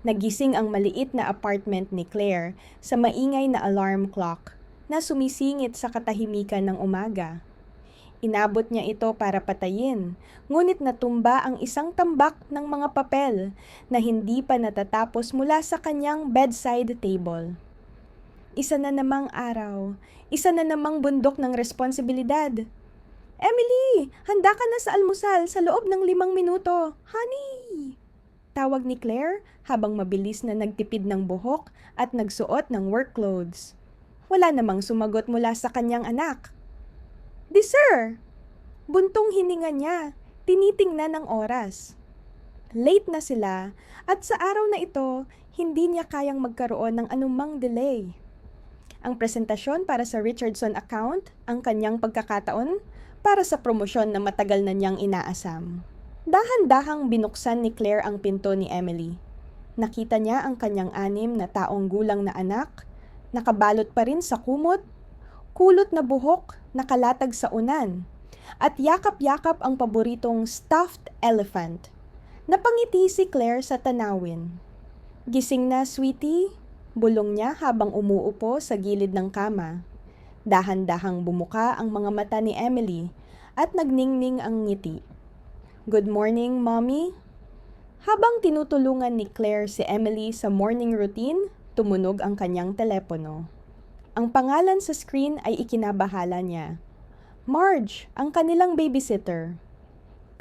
Nagising ang maliit na apartment ni Claire sa maingay na alarm clock na sumisingit sa katahimikan ng umaga. Inabot niya ito para patayin, ngunit natumba ang isang tambak ng mga papel na hindi pa natatapos mula sa kanyang bedside table. Isa na namang araw, isa na namang bundok ng responsibilidad. Emily, handa ka na sa almusal sa loob ng 5 minuto. Honey! Tawag ni Claire habang mabilis na nagtipid ng buhok at nagsuot ng work clothes. Wala namang sumagot mula sa kanyang anak. Di sir! Buntong hininga niya, tinitingnan ang oras. Late na sila at sa araw na ito, hindi niya kayang magkaroon ng anumang delay. Ang presentasyon para sa Richardson account, ang kanyang pagkakataon para sa promosyon na matagal na niyang inaasam. Dahan-dahang binuksan ni Claire ang pinto ni Emily. Nakita niya ang kanyang 6 na taong gulang na anak, nakabalot pa rin sa kumot, kulot na buhok, nakalatag sa unan, at yakap-yakap ang paboritong stuffed elephant. Napangiti si Claire sa tanawin. Gising na, sweetie, bulong niya habang umuupo sa gilid ng kama. Dahan-dahang bumuka ang mga mata ni Emily at nagningning ang ngiti. Good morning, Mommy. Habang tinutulungan ni Claire si Emily sa morning routine, tumunog ang kanyang telepono. Ang pangalan sa screen ay ikinabahala niya. Marge, ang kanilang babysitter.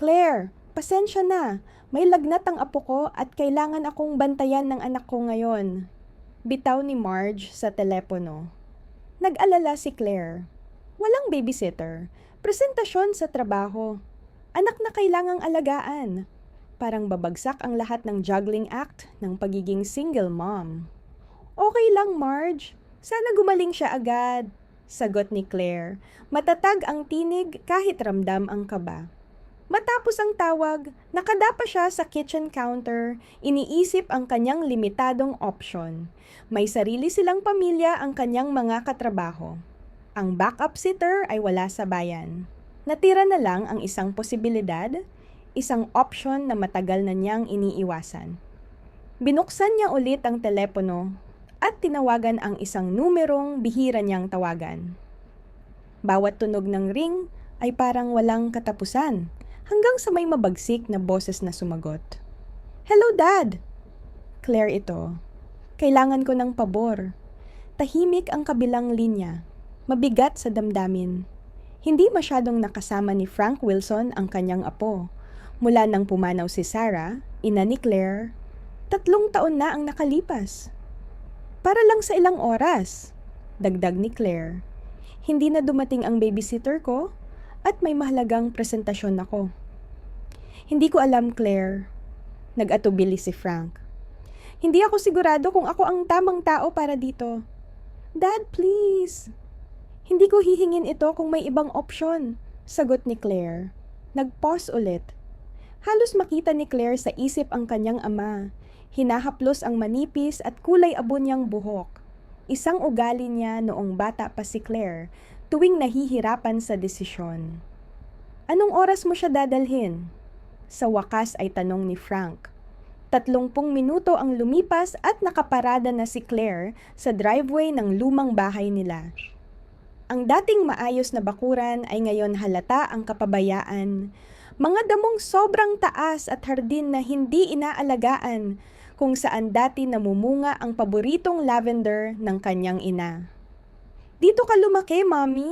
Claire, pasensya na. May lagnat ang apo ko at kailangan akong bantayan ng anak ko ngayon. Bitaw ni Marge sa telepono. Nag-alala si Claire. Walang babysitter. Presentasyon sa trabaho. Anak na kailangang alagaan. Parang babagsak ang lahat ng juggling act ng pagiging single mom. Okay lang, Marge. Sana gumaling siya agad. Sagot ni Claire. Matatag ang tinig kahit ramdam ang kaba. Matapos ang tawag, nakadapa siya sa kitchen counter, iniisip ang kanyang limitadong option. May sarili silang pamilya ang kanyang mga katrabaho. Ang backup sitter ay wala sa bayan. Natira na lang ang isang posibilidad, isang option na matagal na niyang iniiwasan. Binuksan niya ulit ang telepono at tinawagan ang isang numerong bihira niyang tawagan. Bawat tunog ng ring ay parang walang katapusan hanggang sa may mabagsik na boses na sumagot. Hello, Dad! Claire ito. Kailangan ko ng pabor. Tahimik ang kabilang linya. Mabigat sa damdamin. Hindi masyadong nakasama ni Frank Wilson ang kanyang apo. Mula nang pumanaw si Sarah, ina ni Claire, 3 taon na ang nakalipas. Para lang sa ilang oras, dagdag ni Claire. Hindi na dumating ang babysitter ko at may mahalagang presentasyon ako. Hindi ko alam, Claire. Nag-atubili si Frank. Hindi ako sigurado kung ako ang tamang tao para dito. Dad, please. Hindi ko hihingin ito kung may ibang opsyon, sagot ni Claire. Nag-pause ulit. Halos makita ni Claire sa isip ang kanyang ama. Hinahaplos ang manipis at kulay abo niyang buhok. Isang ugali niya noong bata pa si Claire, tuwing nahihirapan sa desisyon. Anong oras mo siya dadalhin? Sa wakas ay tanong ni Frank. 30 minuto ang lumipas at nakaparada na si Claire sa driveway ng lumang bahay nila. Ang dating maayos na bakuran ay ngayon halata ang kapabayaan. Mga damong sobrang taas at hardin na hindi inaalagaan kung saan dati namumunga ang paboritong lavender ng kanyang ina. Dito ka lumaki, Mommy?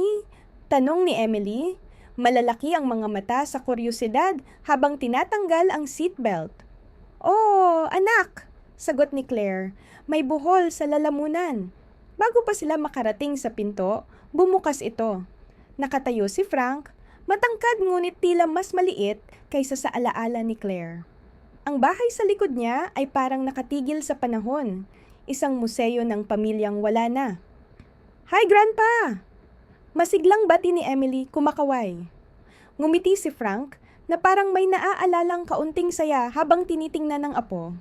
Tanong ni Emily. Malalaki ang mga mata sa kuryosidad habang tinatanggal ang seatbelt. Oh, anak! Sagot ni Claire. May buhol sa lalamunan. Bago pa sila makarating sa pinto, bumukas ito. Nakatayo si Frank, matangkad ngunit tila mas maliit kaysa sa alaala ni Claire. Ang bahay sa likod niya ay parang nakatigil sa panahon, isang museo ng pamilyang wala na. Hi, Grandpa! Masiglang bati ni Emily kumakaway. Ngumiti si Frank na parang may naaalalang kaunting saya habang tinitingnan ng apo.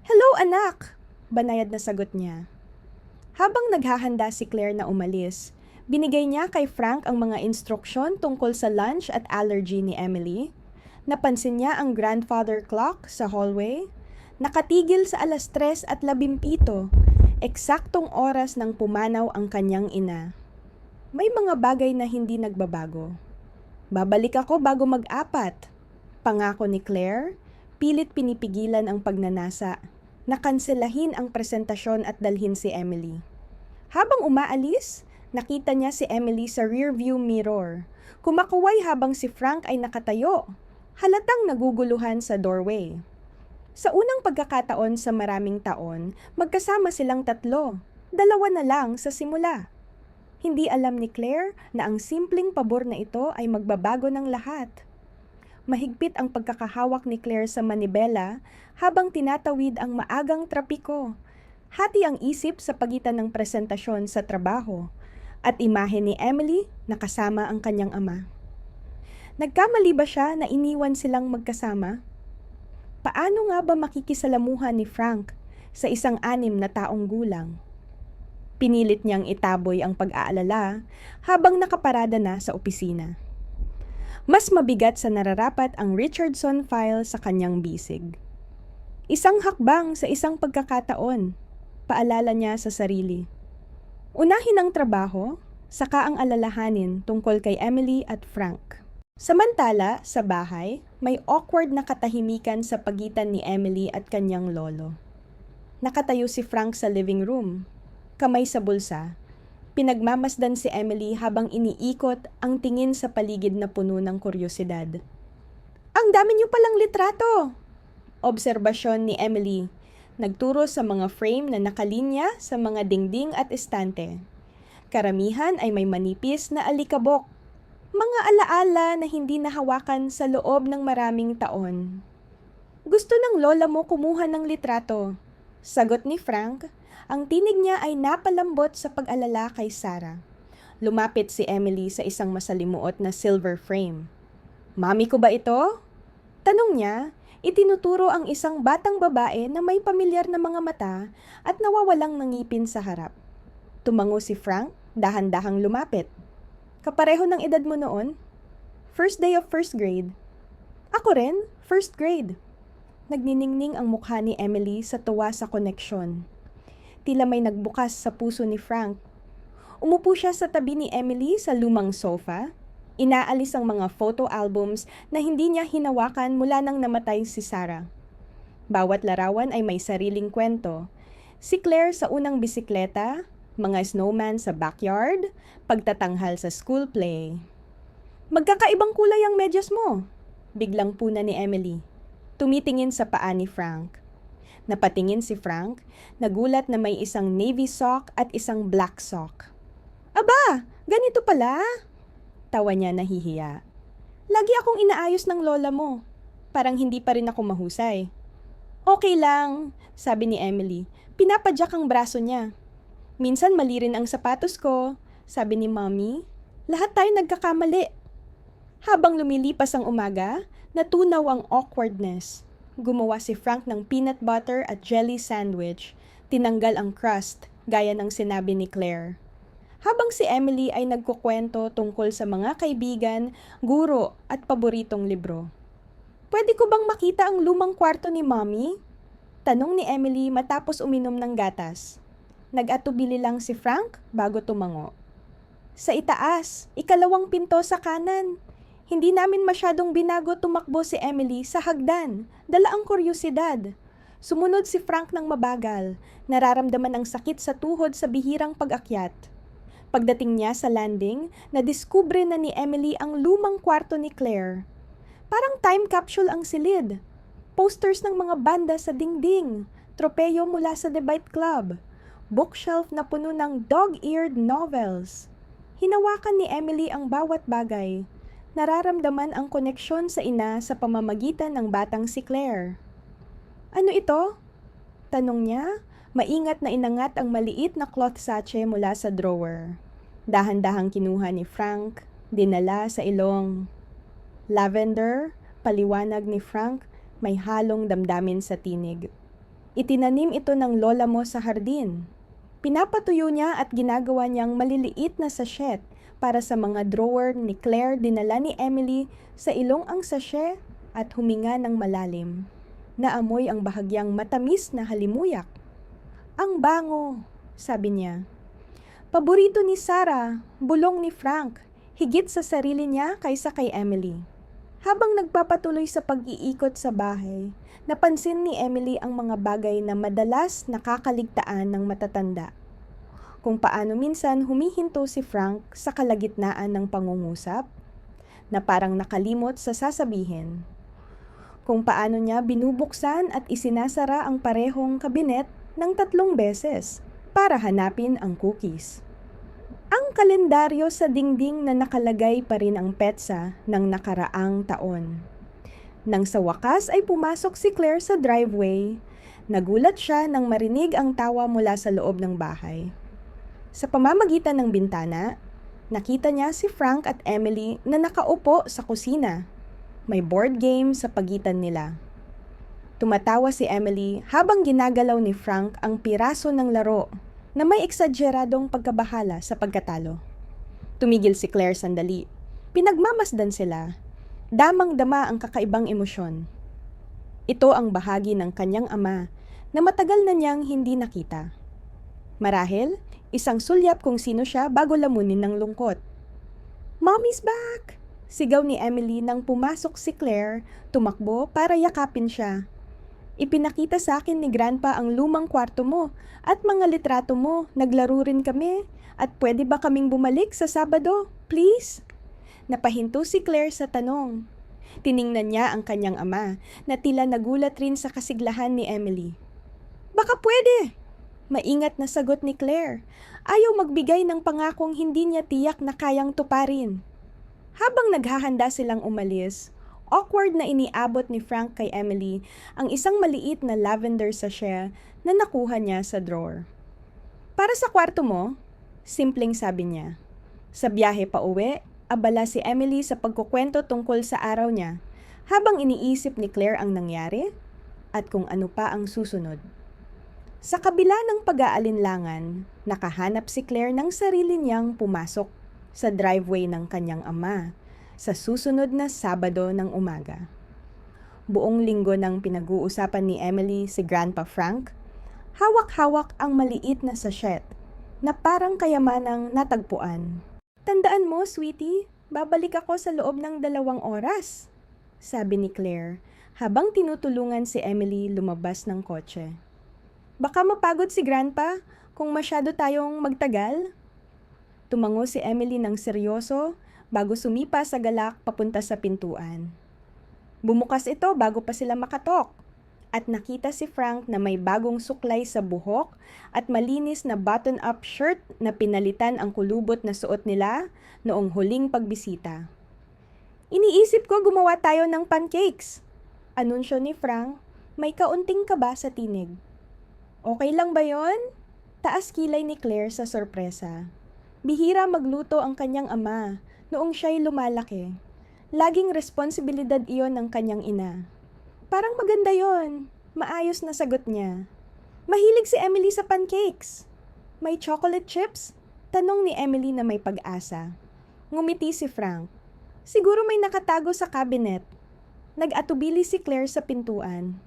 Hello, anak! Banayad na sagot niya. Habang naghahanda si Claire na umalis, binigay niya kay Frank ang mga instruksyon tungkol sa lunch at allergy ni Emily. Napansin niya ang grandfather clock sa hallway. Nakatigil sa 3:17, eksaktong oras ng pumanaw ang kanyang ina. May mga bagay na hindi nagbabago. Babalik ako bago mag-4, pangako ni Claire, pilit pinipigilan ang pagnanasa. Nakanselahin ang presentasyon at dalhin si Emily. Habang umaalis, nakita niya si Emily sa rearview mirror. Kumakuway habang si Frank ay nakatayo. Halatang naguguluhan sa doorway. Sa unang pagkakataon sa maraming taon, magkasama silang 3. 2 na lang sa simula. Hindi alam ni Claire na ang simpleng pabor na ito ay magbabago ng lahat. Mahigpit ang pagkakahawak ni Claire sa manibela habang tinatawid ang maagang trapiko. Hati ang isip sa pagitan ng presentasyon sa trabaho at imahe ni Emily na kasama ang kanyang ama. Nagkamali ba siya na iniwan silang magkasama? Paano nga ba makikisalamuhan ni Frank sa isang 6 na taong gulang? Pinilit niyang itaboy ang pag-aalala habang nakaparada na sa opisina. Mas mabigat sa nararapat ang Richardson file sa kanyang bisig. Isang hakbang sa isang pagkakataon, paalala niya sa sarili. Unahin ang trabaho, saka ang alalahanin tungkol kay Emily at Frank. Samantala, sa bahay, may awkward na katahimikan sa pagitan ni Emily at kanyang lolo. Nakatayo si Frank sa living room, kamay sa bulsa. Pinagmamasdan si Emily habang iniikot ang tingin sa paligid na puno ng kuryosidad. "Ang dami niyo palang litrato!" Obserbasyon ni Emily. Nagturo sa mga frame na nakalinya sa mga dingding at estante. Karamihan ay may manipis na alikabok. Mga alaala na hindi nahawakan sa loob ng maraming taon. "Gusto ng lola mo kumuha ng litrato," sagot ni Frank. Ang tinig niya ay napalambot sa pag-alala kay Sarah. Lumapit si Emily sa isang masalimuot na silver frame. "Mami ko ba ito?" Tanong niya, itinuturo ang isang batang babae na may pamilyar na mga mata at nawawalang ng ngipin sa harap. Tumango si Frank, dahan-dahang lumapit. "Kapareho ng edad mo noon?" "First day of first grade." "Ako rin, first grade." Nagniningning ang mukha ni Emily sa tuwa sa koneksyon. Tila may nagbukas sa puso ni Frank. Umupo siya sa tabi ni Emily sa lumang sofa. Inaalis ang mga photo albums na hindi niya hinawakan mula nang namatay si Sarah. Bawat larawan ay may sariling kwento. Si Claire sa unang bisikleta, mga snowman sa backyard, pagtatanghal sa school play. "Magkakaibang kulay ang medyas mo," biglang puna ni Emily. Tumitingin sa paa ni Frank. Napatingin si Frank, nagulat na may isang navy sock at isang black sock. "Aba, ganito pala?" Tawa niya nahihiya. "Lagi akong inaayos ng lola mo. Parang hindi pa rin ako mahusay." "Okay lang," sabi ni Emily. "Pinapadyak ang braso niya." "Minsan mali rin ang sapatos ko," sabi ni Mommy. "Lahat tayo nagkakamali." Habang lumilipas ang umaga, natunaw ang awkwardness. Gumawa si Frank ng peanut butter at jelly sandwich. Tinanggal ang crust, gaya ng sinabi ni Claire. Habang si Emily ay nagkukwento tungkol sa mga kaibigan, guro at paboritong libro. "Pwede ko bang makita ang lumang kwarto ni Mommy?" Tanong ni Emily matapos uminom ng gatas. Nag-atubili lang si Frank bago tumango. "Sa itaas, ikalawang pinto sa kanan." Hindi namin masyadong binago tumakbo si Emily sa hagdan, dala ang kuryosidad. Sumunod si Frank ng mabagal, nararamdaman ang sakit sa tuhod sa bihirang pag-akyat. Pagdating niya sa landing, nadiskubre na ni Emily ang lumang kwarto ni Claire. Parang time capsule ang silid. Posters ng mga banda sa dingding, tropeyo mula sa debate club, bookshelf na puno ng dog-eared novels. Hinawakan ni Emily ang bawat bagay. Nararamdaman ang koneksyon sa ina sa pamamagitan ng batang si Claire. "Ano ito?" tanong niya, maingat na inangat ang maliit na cloth sachet mula sa drawer. Dahan-dahang kinuha ni Frank, dinala sa ilong. "Lavender," paliwanag ni Frank, may halong damdamin sa tinig. "Itinanim ito ng lola mo sa hardin." Pinapatuyo niya at ginagawa niyang maliliit na sachet. Para sa mga drawer ni Claire, dinala ni Emily sa ilong ang sachet at huminga ng malalim. naamoy ang bahagyang matamis na halimuyak. Ang bango, sabi niya. Paborito ni Sarah, bulong ni Frank, higit sa sarili niya kaysa kay Emily. Habang nagpapatuloy sa pag-iikot sa bahay, napansin ni Emily ang mga bagay na madalas nakakaligtaan ng matatanda. Kung paano minsan humihinto si Frank sa kalagitnaan ng pangungusap, na parang nakalimot sa sasabihin. Kung paano niya binubuksan at isinasara ang parehong kabinet ng 3 beses para hanapin ang cookies. Ang kalendaryo sa dingding na nakalagay pa rin ang petsa ng nakaraang taon. Nang sa wakas ay pumasok si Claire sa driveway, nagulat siya nang marinig ang tawa mula sa loob ng bahay. Sa pamamagitan ng bintana, nakita niya si Frank at Emily na nakaupo sa kusina. May board game sa pagitan nila. Tumatawa si Emily habang ginagalaw ni Frank ang piraso ng laro na may eksageradong pagkabahala sa pagkatalo. Tumigil si Claire sandali. Pinagmamasdan sila. Damang-dama ang kakaibang emosyon. Ito ang bahagi ng kanyang ama na matagal na niyang hindi nakita. Marahil, isang sulyap kung sino siya bago lamunin ng lungkot. "Mommy's back!" Sigaw ni Emily nang pumasok si Claire, tumakbo para yakapin siya. "Ipinakita sa akin ni Grandpa ang lumang kwarto mo at mga litrato mo. Naglaro rin kami. At pwede ba kaming bumalik sa Sabado? Please?" Napahinto si Claire sa tanong. Tiningnan niya ang kanyang ama na tila nagulat rin sa kasiglahan ni Emily. "Baka pwede!" Maingat na sagot ni Claire. Ayaw magbigay ng pangakong hindi niya tiyak na kayang tuparin. Habang naghahanda silang umalis, awkward na iniabot ni Frank kay Emily ang isang maliit na lavender sachet na nakuha niya sa drawer. "Para sa kwarto mo?" Simpleng sabi niya. Sa biyahe pa uwi, abala si Emily sa pagkukwento tungkol sa araw niya, habang iniisip ni Claire ang nangyari at kung ano pa ang susunod. Sa kabila ng pag-aalinlangan, nakahanap si Claire ng sarili niyang pumasok sa driveway ng kanyang ama sa susunod na Sabado ng umaga. Buong linggo nang pinag-uusapan ni Emily si Grandpa Frank, hawak-hawak ang maliit na sachet na parang kayamanang natagpuan. "Tandaan mo, sweetie, babalik ako sa loob ng 2 oras," sabi ni Claire habang tinutulungan si Emily lumabas ng kotse. "Baka mapagod si Grandpa kung masyado tayong magtagal." Tumango si Emily ng seryoso bago sumipa sa galak papunta sa pintuan. Bumukas ito bago pa sila makatok at nakita si Frank na may bagong suklay sa buhok at malinis na button-up shirt na pinalitan ang kulubot na suot nila noong huling pagbisita. "Iniisip ko gumawa tayo ng pancakes," anunsyo ni Frank, may kaunting kaba sa tinig. "Okay lang ba yon?" Taas kilay ni Claire sa sorpresa. Bihira magluto ang kanyang ama noong siya'y lumalaki. Laging responsibilidad iyon ng kanyang ina. "Parang maganda yon," maayos na sagot niya. "Mahilig si Emily sa pancakes." "May chocolate chips?" tanong ni Emily na may pag-asa. Ngumiti si Frank. "Siguro may nakatago sa cabinet." Nag-atubili si Claire sa pintuan.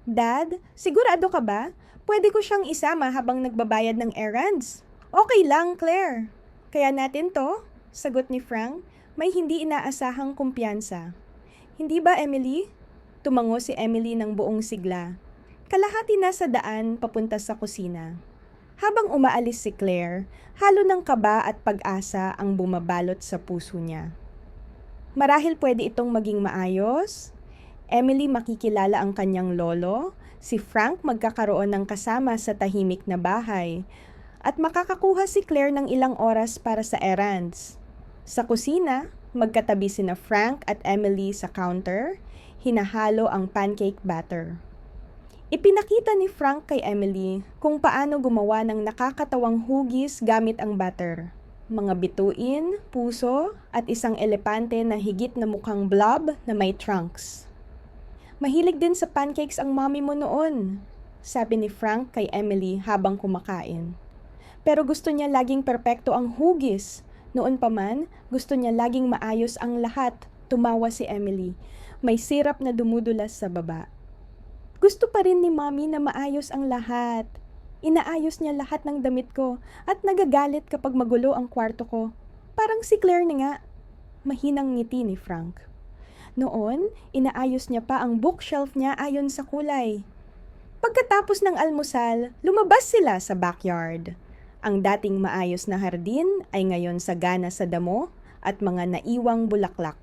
"Dad, sigurado ka ba? Pwede ko siyang isama habang nagbabayad ng errands." "Okay lang, Claire. Kaya natin to," sagot ni Frank, may hindi inaasahang kumpiyansa. "Hindi ba, Emily?" Tumango si Emily ng buong sigla. Kalahati na sa daan papunta sa kusina. Habang umaalis si Claire, halo ng kaba at pag-asa ang bumabalot sa puso niya. Marahil pwede itong maging maayos. Emily makikilala ang kanyang lolo, si Frank magkakaroon ng kasama sa tahimik na bahay, at makakakuha si Claire ng ilang oras para sa errands. Sa kusina, magkatabi sina Frank at Emily sa counter, hinahalo ang pancake batter. Ipinakita ni Frank kay Emily kung paano gumawa ng nakakatawang hugis gamit ang batter. Mga bituin, puso, at isang elepante na higit na mukhang blob na may trunks. "Mahilig din sa pancakes ang mommy mo noon," sabi ni Frank kay Emily habang kumakain. "Pero gusto niya laging perpekto ang hugis. Noon pa man, gusto niya laging maayos ang lahat," tumawa si Emily. May sirap na dumudulas sa baba. Gusto pa rin ni Mommy na maayos ang lahat. Inaayos niya lahat ng damit ko at nagagalit kapag magulo ang kwarto ko. Parang si Claire na nga. Mahinang ngiti ni Frank. Noon, inaayos niya pa ang bookshelf niya ayon sa kulay. Pagkatapos ng almusal, lumabas sila sa backyard. Ang dating maayos na hardin ay ngayon sagana sa damo at mga naiwang bulaklak.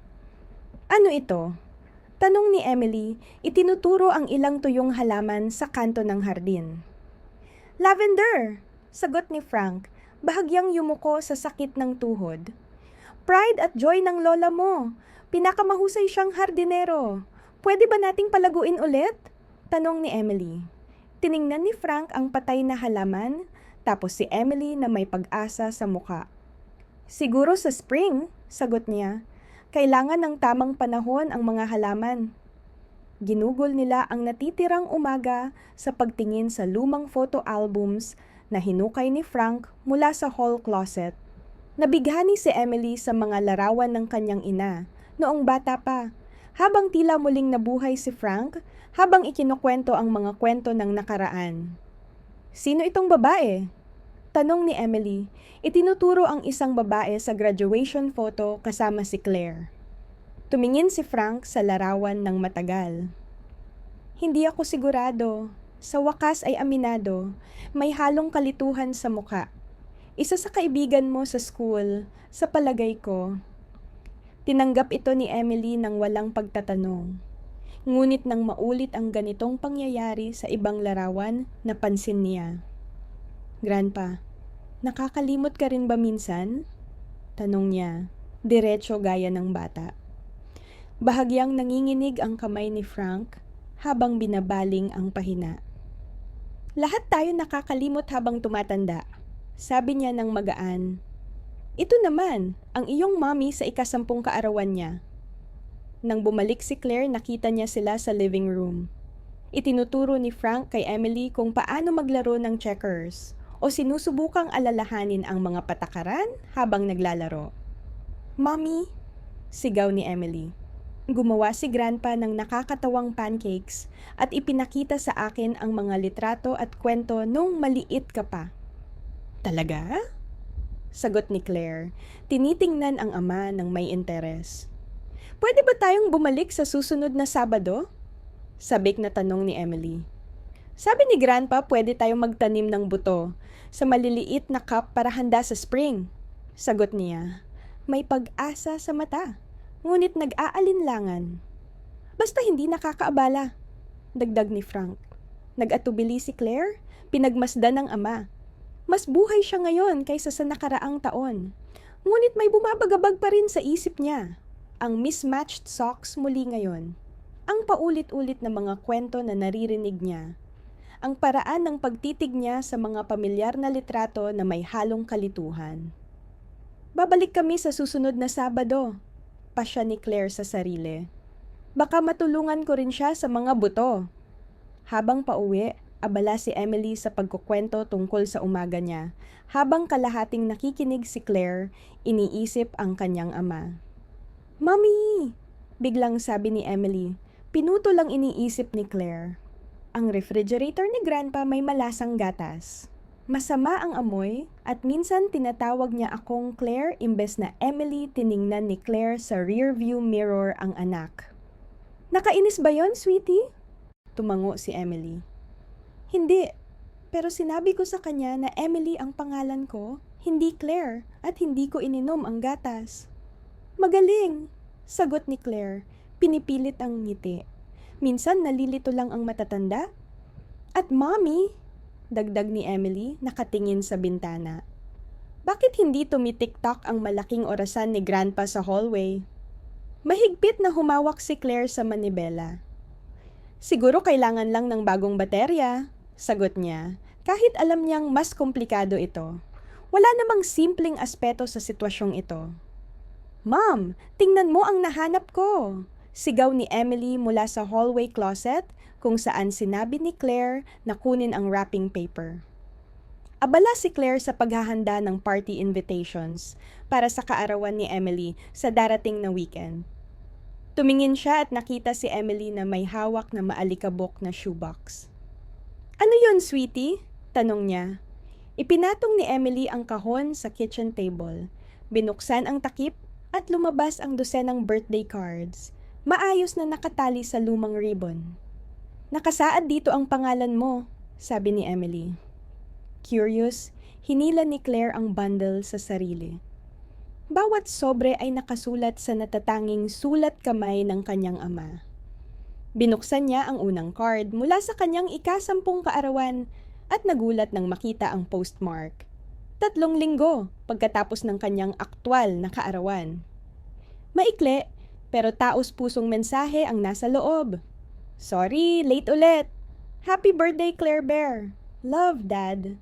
Ano ito? Tanong ni Emily, itinuturo ang ilang tuyong halaman sa kanto ng hardin. Lavender! Sagot ni Frank, bahagyang yumuko sa sakit ng tuhod. Pride at joy ng lola mo. Pinakamahusay siyang hardinero. Pwede ba nating palaguin ulit? Tanong ni Emily. Tiningnan ni Frank ang patay na halaman, tapos si Emily na may pag-asa sa muka. Siguro sa spring, sagot niya. Kailangan ng tamang panahon ang mga halaman. Ginugol nila ang natitirang umaga sa pagtingin sa lumang photo albums na hinukay ni Frank mula sa hall closet. Nabighani si Emily sa mga larawan ng kanyang ina noong bata pa, habang tila muling nabuhay si Frank habang ikinukwento ang mga kwento ng nakaraan. Sino itong babae? Tanong ni Emily. Itinuturo ang isang babae sa graduation photo kasama si Claire. Tumingin si Frank sa larawan ng matagal. Hindi ako sigurado. Sa wakas ay aminado. May halong kalituhan sa muka. Isa sa kaibigan mo sa school, sa palagay ko. Tinanggap ito ni Emily nang walang pagtatanong. Ngunit nang maulit ang ganitong pangyayari sa ibang larawan, napansin niya. Grandpa, nakakalimot ka rin ba minsan? Tanong niya, diretso gaya ng bata. Bahagyang nanginginig ang kamay ni Frank habang binabaling ang pahina. Lahat tayo nakakalimot habang tumatanda, sabi niya ng magaan. Ito naman, ang iyong mommy sa ika-10 kaarawan niya. Nang bumalik si Claire, nakita niya sila sa living room. Itinuturo ni Frank kay Emily kung paano maglaro ng checkers o sinusubukang alalahanin ang mga patakaran habang naglalaro. Mommy, sigaw ni Emily. Gumawa si Grandpa ng nakakatawang pancakes at ipinakita sa akin ang mga litrato at kwento nung maliit ka pa. Talaga? Sagot ni Claire, tinitingnan ang ama ng may interes. Pwede ba tayong bumalik sa susunod na Sabado? Sabik na tanong ni Emily. Sabi ni Grandpa pwede tayong magtanim ng buto sa maliliit na cup para handa sa spring. Sagot niya, may pag-asa sa mata. Ngunit nag-aalinlangan. Basta hindi nakakaabala, dagdag ni Frank. Nag-atubili si Claire, pinagmasdan ng ama. Mas buhay siya ngayon kaysa sa nakaraang taon. Ngunit may bumabagabag pa rin sa isip niya. Ang mismatched socks muli ngayon. Ang paulit-ulit na mga kwento na naririnig niya. Ang paraan ng pagtitig niya sa mga pamilyar na litrato na may halong kalituhan. Babalik kami sa susunod na Sabado, pasya ni Claire sa sarili. Baka matulungan ko rin siya sa mga buto. Habang pauwi, abala si Emily sa pagkukwento tungkol sa umaga niya. Habang kalahating nakikinig si Claire, iniisip ang kanyang ama. Mommy! Biglang sabi ni Emily. Pinuto lang iniisip ni Claire. Ang refrigerator ni Grandpa may malasang gatas. Masama ang amoy at minsan tinatawag niya akong Claire imbes na Emily. Tiningnan ni Claire sa rearview mirror ang anak. Nakainis ba yon, sweetie? Tumango si Emily. Hindi, pero sinabi ko sa kanya na Emily ang pangalan ko, hindi Claire, at hindi ko ininom ang gatas. Magaling, sagot ni Claire, pinipilit ang ngiti. Minsan nalilito lang ang matatanda. At mommy, dagdag ni Emily, nakatingin sa bintana. Bakit hindi tumitik-tak ang malaking orasan ni Grandpa sa hallway? Mahigpit na humawak si Claire sa manibela. Siguro kailangan lang ng bagong baterya, sagot niya, kahit alam niyang mas komplikado ito. Wala namang simpleng aspeto sa sitwasyong ito. Mom, tingnan mo ang nahanap ko! Sigaw ni Emily mula sa hallway closet kung saan sinabi ni Claire na kunin ang wrapping paper. Abala si Claire sa paghahanda ng party invitations para sa kaarawan ni Emily sa darating na weekend. Tumingin siya at nakita si Emily na may hawak na maalikabok na shoebox. "Ano yun, sweetie?" tanong niya. Ipinatong ni Emily ang kahon sa kitchen table. Binuksan ang takip at lumabas ang dosenang birthday cards. Maayos na nakatali sa lumang ribbon. "Nakasaad dito ang pangalan mo," sabi ni Emily. Curious, hinila ni Claire ang bundle sa sarili. Bawat sobre ay nakasulat sa natatanging sulat kamay ng kanyang ama. Binuksan niya ang unang card mula sa kanyang ika-10 kaarawan at nagulat nang makita ang postmark. 3 linggo pagkatapos ng kanyang aktwal na kaarawan. Maikli, pero taos-pusong mensahe ang nasa loob. "Sorry, late ulit. Happy birthday, Claire Bear. Love, Dad."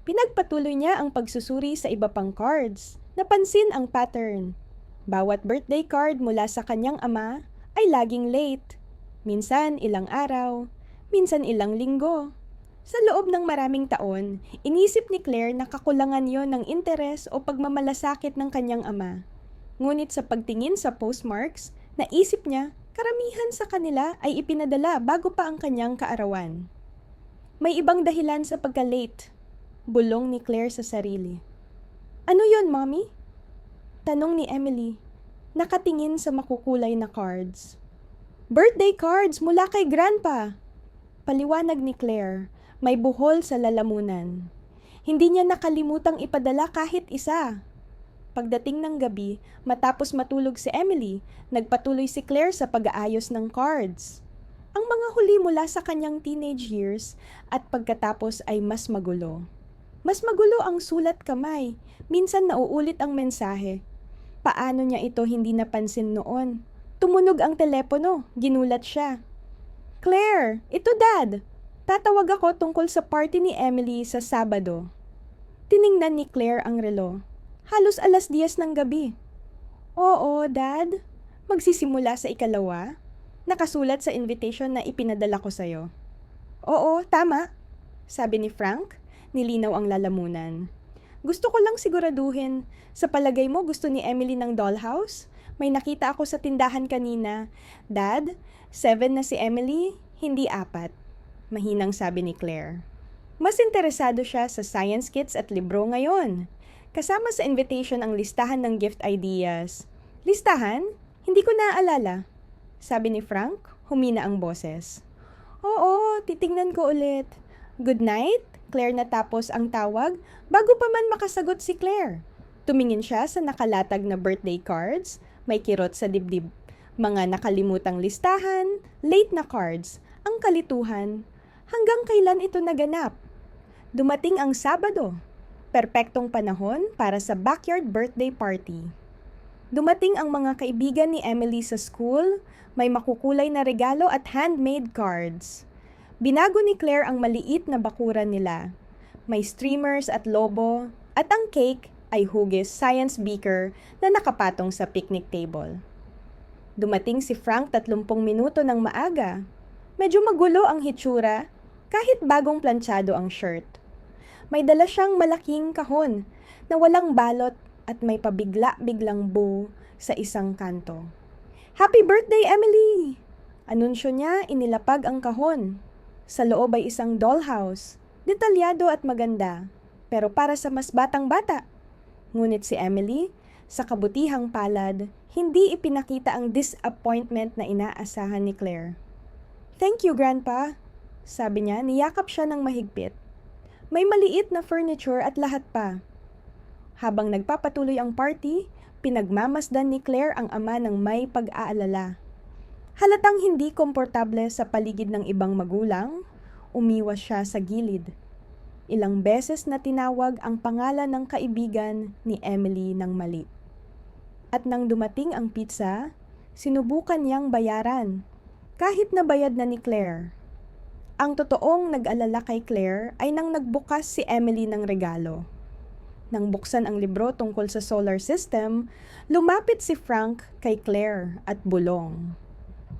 Pinagpatuloy niya ang pagsusuri sa iba pang cards. Napansin ang pattern. Bawat birthday card mula sa kanyang ama ay laging late. Minsan ilang araw, minsan ilang linggo. Sa loob ng maraming taon, inisip ni Claire na kakulangan yon ng interes o pagmamalasakit ng kanyang ama. Ngunit sa pagtingin sa postmarks, naisip niya karamihan sa kanila ay ipinadala bago pa ang kanyang kaarawan. May ibang dahilan sa pagka-late, bulong ni Claire sa sarili. "Ano yon, Mommy?" tanong ni Emily, nakatingin sa makukulay na cards. "Birthday cards mula kay Grandpa," paliwanag ni Claire, may buhol sa lalamunan. Hindi niya nakalimutang ipadala kahit isa. Pagdating ng gabi, matapos matulog si Emily, nagpatuloy si Claire sa pag-aayos ng cards. Ang mga huli mula sa kanyang teenage years at pagkatapos ay mas magulo. Mas magulo ang sulat kamay. Minsan nauulit ang mensahe. Paano niya ito hindi napansin noon? Tumunog ang telepono. Ginulat siya. "Claire, ito Dad. Tatawag ako tungkol sa party ni Emily sa Sabado." Tiningnan ni Claire ang relo. Halos 10:00 ng gabi. "Oo, Dad. Magsisimula sa 2. Nakasulat sa invitation na ipinadala ko sa'yo." "Oo, tama," sabi ni Frank. Nilinaw ang lalamunan. "Gusto ko lang siguraduhin, sa palagay mo gusto ni Emily ng dollhouse? May nakita ako sa tindahan kanina. Dad, 7 na si Emily, hindi 4. Mahinang sabi ni Claire. Mas interesado siya sa science kits at libro ngayon. Kasama sa invitation ang listahan ng gift ideas. "Listahan? Hindi ko naaalala," sabi ni Frank, humina ang boses. "Oo, titingnan ko ulit. Good night?" Claire natapos ang tawag bago pa man makasagot si Claire. Tumingin siya sa nakalatag na birthday cards, may kirot sa dibdib. Mga nakalimutang listahan, late na cards, ang kalituhan. Hanggang kailan ito naganap? Dumating ang Sabado. Perpektong panahon para sa backyard birthday party. Dumating ang mga kaibigan ni Emily sa school, may makukulay na regalo at handmade cards. Binago ni Claire ang maliit na bakuran nila. May streamers at lobo, at ang cake ay hugis science beaker na nakapatong sa picnic table. Dumating si Frank 30 minuto ng maaga. Medyo magulo ang hitsura, kahit bagong planchado ang shirt. May dala siyang malaking kahon na walang balot at may pabigla-biglang bow sa isang kanto. "Happy birthday, Emily!" Anunsyo niya, inilapag ang kahon. Sa loob ay isang dollhouse, detalyado at maganda, pero para sa mas batang-bata. Ngunit si Emily, sa kabutihang palad, hindi ipinakita ang disappointment na inaasahan ni Claire. "Thank you, Grandpa," sabi niya, niyakap siya ng mahigpit. May maliit na furniture at lahat pa. Habang nagpapatuloy ang party, pinagmamasdan ni Claire ang ama ng may pag-aalala. Halatang hindi komportable sa paligid ng ibang magulang, umiwas siya sa gilid. Ilang beses na tinawag ang pangalan ng kaibigan ni Emily ng mali. At nang dumating ang pizza, sinubukan niyang bayaran, kahit nabayad na ni Claire. Ang totoong nag-alala kay Claire ay nang nagbukas si Emily ng regalo. Nang buksan ang libro tungkol sa solar system, lumapit si Frank kay Claire at bulong.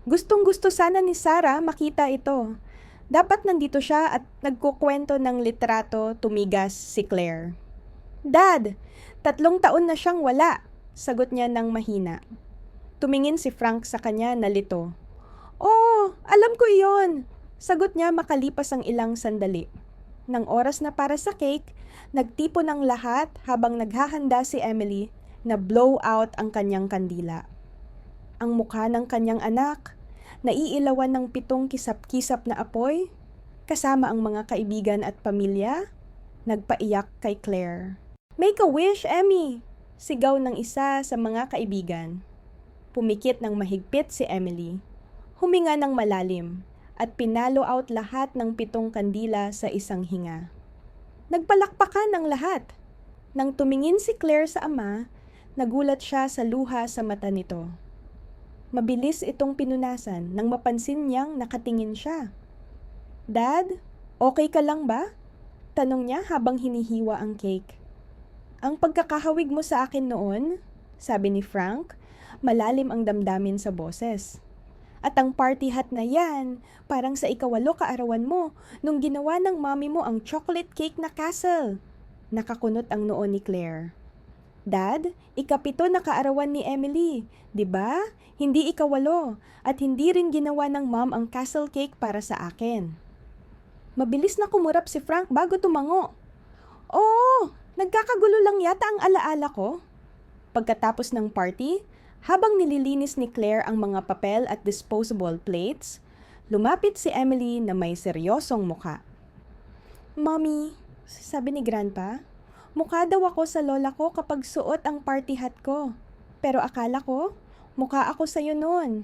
Gustong-gusto sana ni Sarah makita ito. Dapat nandito siya at nagkukwento ng litrato, tumigas si Claire. "Dad, 3 taon na siyang wala," sagot niya ng mahina. Tumingin si Frank sa kanya na lito. "Oh, alam ko iyon," sagot niya makalipas ang ilang sandali. Nang oras na para sa cake, nagtipon ang lahat habang naghahanda si Emily na blow out ang kanyang kandila. Ang mukha ng kanyang anak, naiilawan ng 7 kisap-kisap na apoy, kasama ang mga kaibigan at pamilya, nagpaiyak kay Claire. "Make a wish, Emmy!" Sigaw ng isa sa mga kaibigan. Pumikit ng mahigpit si Emily. Huminga ng malalim at pinalo out lahat ng 7 kandila sa isang hinga. Nagpalakpakan ang lahat. Nang tumingin si Claire sa ama, nagulat siya sa luha sa mata nito. Mabilis itong pinunasan nang mapansin niyang nakatingin siya. "Dad, okay ka lang ba?" Tanong niya habang hinihiwa ang cake. "Ang pagkakahawig mo sa akin noon," sabi ni Frank, malalim ang damdamin sa boses. "At ang party hat na yan, parang sa 8 kaarawan mo, nung ginawa ng mommy mo ang chocolate cake na castle." Nakakunot ang noo ni Claire. "Dad, 7 na kaarawan ni Emily, di ba? Hindi 8, at hindi rin ginawa ng mom ang castle cake para sa akin." Mabilis na kumurap si Frank bago tumango. "Oh, nagkakagulo lang yata ang alaala ko." Pagkatapos ng party, habang nililinis ni Claire ang mga papel at disposable plates, lumapit si Emily na may seryosong muka. "Mommy," sabi ni Grandpa, "mukha daw ako sa lola ko kapag suot ang party hat ko. Pero akala ko, mukha ako sa'yo noon."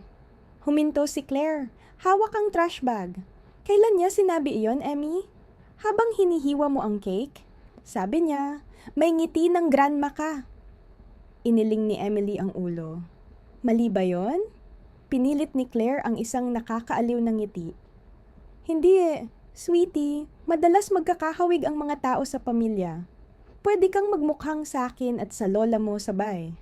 Huminto si Claire, hawak ang trash bag. "Kailan niya sinabi iyon, Emmy?" "Habang hinihiwa mo ang cake." Sabi niya, "May ngiti ng grandma ka." Iniling ni Emily ang ulo. "Mali ba yon?" Pinilit ni Claire ang isang nakakaaliw na ngiti. "Hindi sweetie. Madalas magkakahawig ang mga tao sa pamilya. Pwede kang magmukhang sa akin at sa lola mo sabay."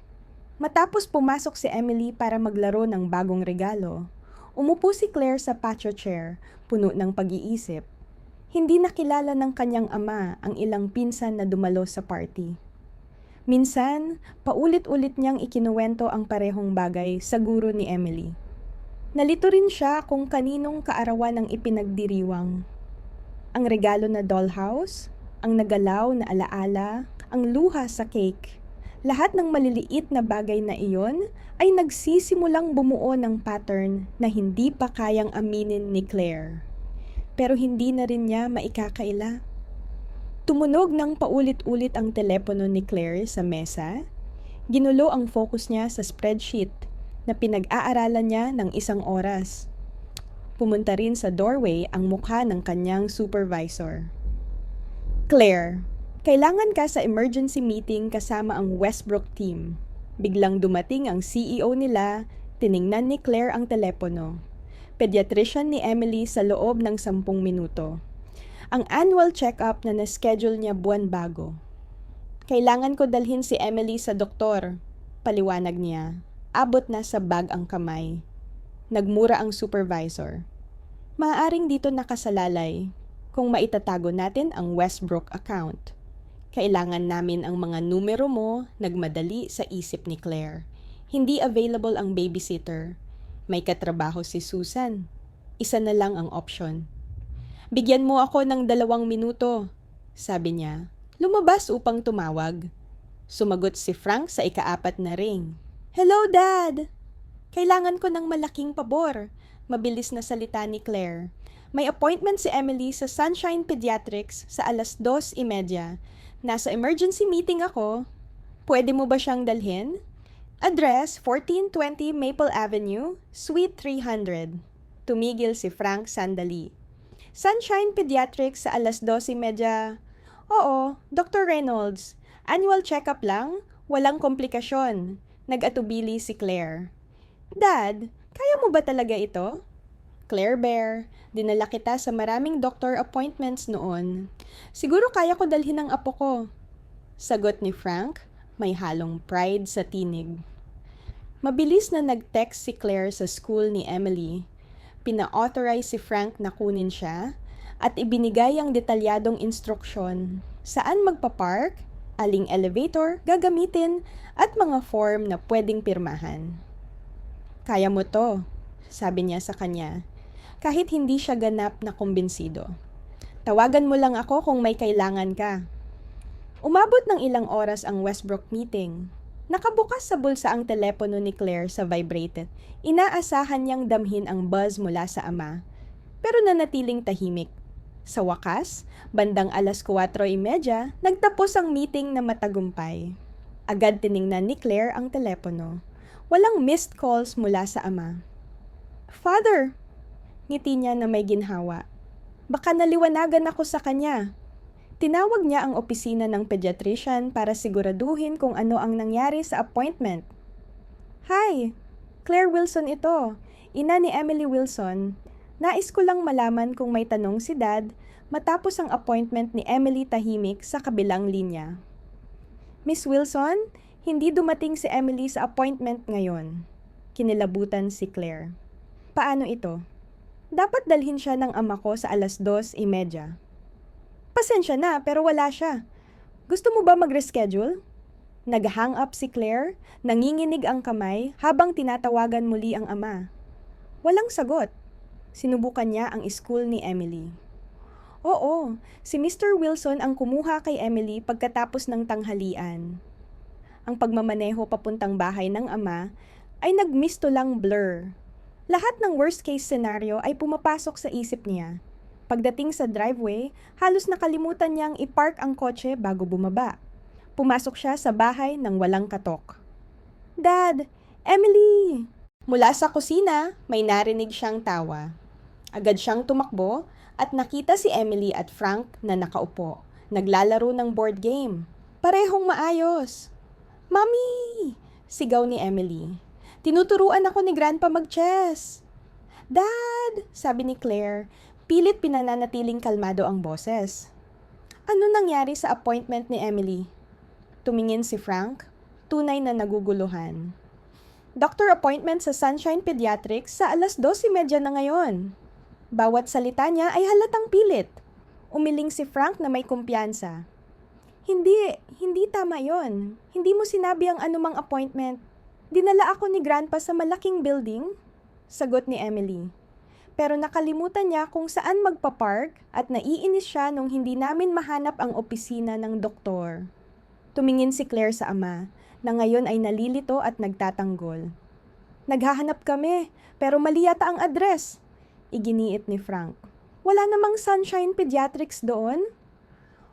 Matapos pumasok si Emily para maglaro ng bagong regalo, umupo si Claire sa patio chair, puno ng pag-iisip. Hindi nakilala ng kanyang ama ang ilang pinsan na dumalo sa party. Minsan, paulit-ulit niyang ikinuwento ang parehong bagay sa guro ni Emily. Nalito rin siya kung kaninong kaarawan ang ipinagdiriwang. Ang regalo na dollhouse, ang nagalaw na alaala, ang luha sa cake. Lahat ng maliliit na bagay na iyon ay nagsisimulang bumuo ng pattern na hindi pa kayang aminin ni Claire. Pero hindi na rin niya maikakaila. Tumunog ng paulit-ulit ang telepono ni Claire sa mesa. Ginulo ang focus niya sa spreadsheet na pinag-aaralan niya ng 1 oras. Pumunta rin sa doorway ang mukha ng kanyang supervisor. "Claire, kailangan ka sa emergency meeting kasama ang Westbrook team." Biglang dumating ang CEO nila, tiningnan ni Claire ang telepono. Pediatrician ni Emily sa loob ng 10 minuto. Ang annual check-up na na-schedule niya buwan bago. "Kailangan ko dalhin si Emily sa doktor," paliwanag niya. Abot na sa bag ang kamay. Nagmura ang supervisor. "Maaaring dito nakasalalay kung maitatago natin ang Westbrook account. Kailangan namin ang mga numero mo," nagmadali sa isip ni Claire. Hindi available ang babysitter. May katrabaho si Susan. Isa na lang ang option. "Bigyan mo ako ng 2 minuto," sabi niya. Lumabas upang tumawag. Sumagot si Frank sa ika-4 na ring. "Hello, Dad! Kailangan ko ng malaking pabor," mabilis na salita ni Claire. "May appointment si Emily sa Sunshine Pediatrics sa 2:30. Nasa emergency meeting ako. Pwede mo ba siyang dalhin? Address, 1420 Maple Avenue, Suite 300. Tumigil si Frank sandali. "Sunshine Pediatrics sa 2:30. "Oo, Dr. Reynolds. Annual check-up lang, walang komplikasyon." Nag-atubili si Claire. "Dad, kaya mo ba talaga ito?" "Claire Bear, dinala kita sa maraming doctor appointments noon. Siguro kaya ko dalhin ang apo ko." Sagot ni Frank, may halong pride sa tinig. Mabilis na nag-text si Claire sa school ni Emily. Pina-authorize si Frank na kunin siya at ibinigay ang detalyadong instruksyon saan magpa-park, aling elevator gagamitin at mga form na pwedeng pirmahan. Kaya mo to, sabi niya sa kanya, kahit hindi siya ganap na kumbinsido. Tawagan mo lang ako kung may kailangan ka. Umabot ng ilang oras ang Westbrook meeting. Nakabukas sa bulsa ang telepono ni Claire sa vibrated. Inaasahan niyang damhin ang buzz mula sa ama, pero nanatiling tahimik. Sa wakas, bandang 4:30, nagtapos ang meeting na matagumpay. Agad tiningnan ni Claire ang telepono. Walang missed calls mula sa ama. "Father," ngiti niya na may ginhawa. "Baka naliwanagan ako sa kanya." Tinawag niya ang opisina ng pediatrician para siguraduhin kung ano ang nangyari sa appointment. "Hi, Claire Wilson ito, ina ni Emily Wilson. Nais ko lang malaman kung may tanong si Dad matapos ang appointment ni Emily tahimik sa kabilang linya." "Miss Wilson, hindi dumating si Emily sa appointment ngayon." Kinilabutan si Claire. "Paano ito?" "Dapat dalhin siya ng ama ko sa 2:30. "Pasensya na, pero wala siya. Gusto mo ba mag-reschedule?" Nag-hang up si Claire, nanginginig ang kamay habang tinatawagan muli ang ama. Walang sagot. Sinubukan niya ang school ni Emily. Oo, si Mr. Wilson ang kumuha kay Emily pagkatapos ng tanghalian. Ang pagmamaneho papuntang bahay ng ama ay nagmisto lang blur. Lahat ng worst case scenario ay pumapasok sa isip niya. Pagdating sa driveway, halos nakalimutan niyang ipark ang kotse bago bumaba. Pumasok siya sa bahay nang walang katok. "Dad! Emily!" Mula sa kusina, may narinig siyang tawa. Agad siyang tumakbo at nakita si Emily at Frank na nakaupo, naglalaro ng board game. Parehong maayos. "Mommy!" sigaw ni Emily. "Tinuturuan ako ni Grandpa mag-chess." "Dad!" sabi ni Claire. Pilit pinananatiling kalmado ang boses. "Ano nangyari sa appointment ni Emily?" Tumingin si Frank, tunay na naguguluhan. "Doctor appointment sa Sunshine Pediatrics sa 2:30 na ngayon." Bawat salita niya ay halatang pilit. Umiling si Frank na may kumpiyansa. Hindi tama yon. Hindi mo sinabi ang anumang appointment. Dinala ako ni Grandpa sa malaking building, sagot ni Emily. Pero nakalimutan niya kung saan magpapark at naiinis siya nung hindi namin mahanap ang opisina ng doktor. Tumingin si Claire sa ama, na ngayon ay nalilito at nagtatanggol. "Naghahanap kami, pero mali yata ang address," iginiit ni Frank. "Wala namang Sunshine Pediatrics doon."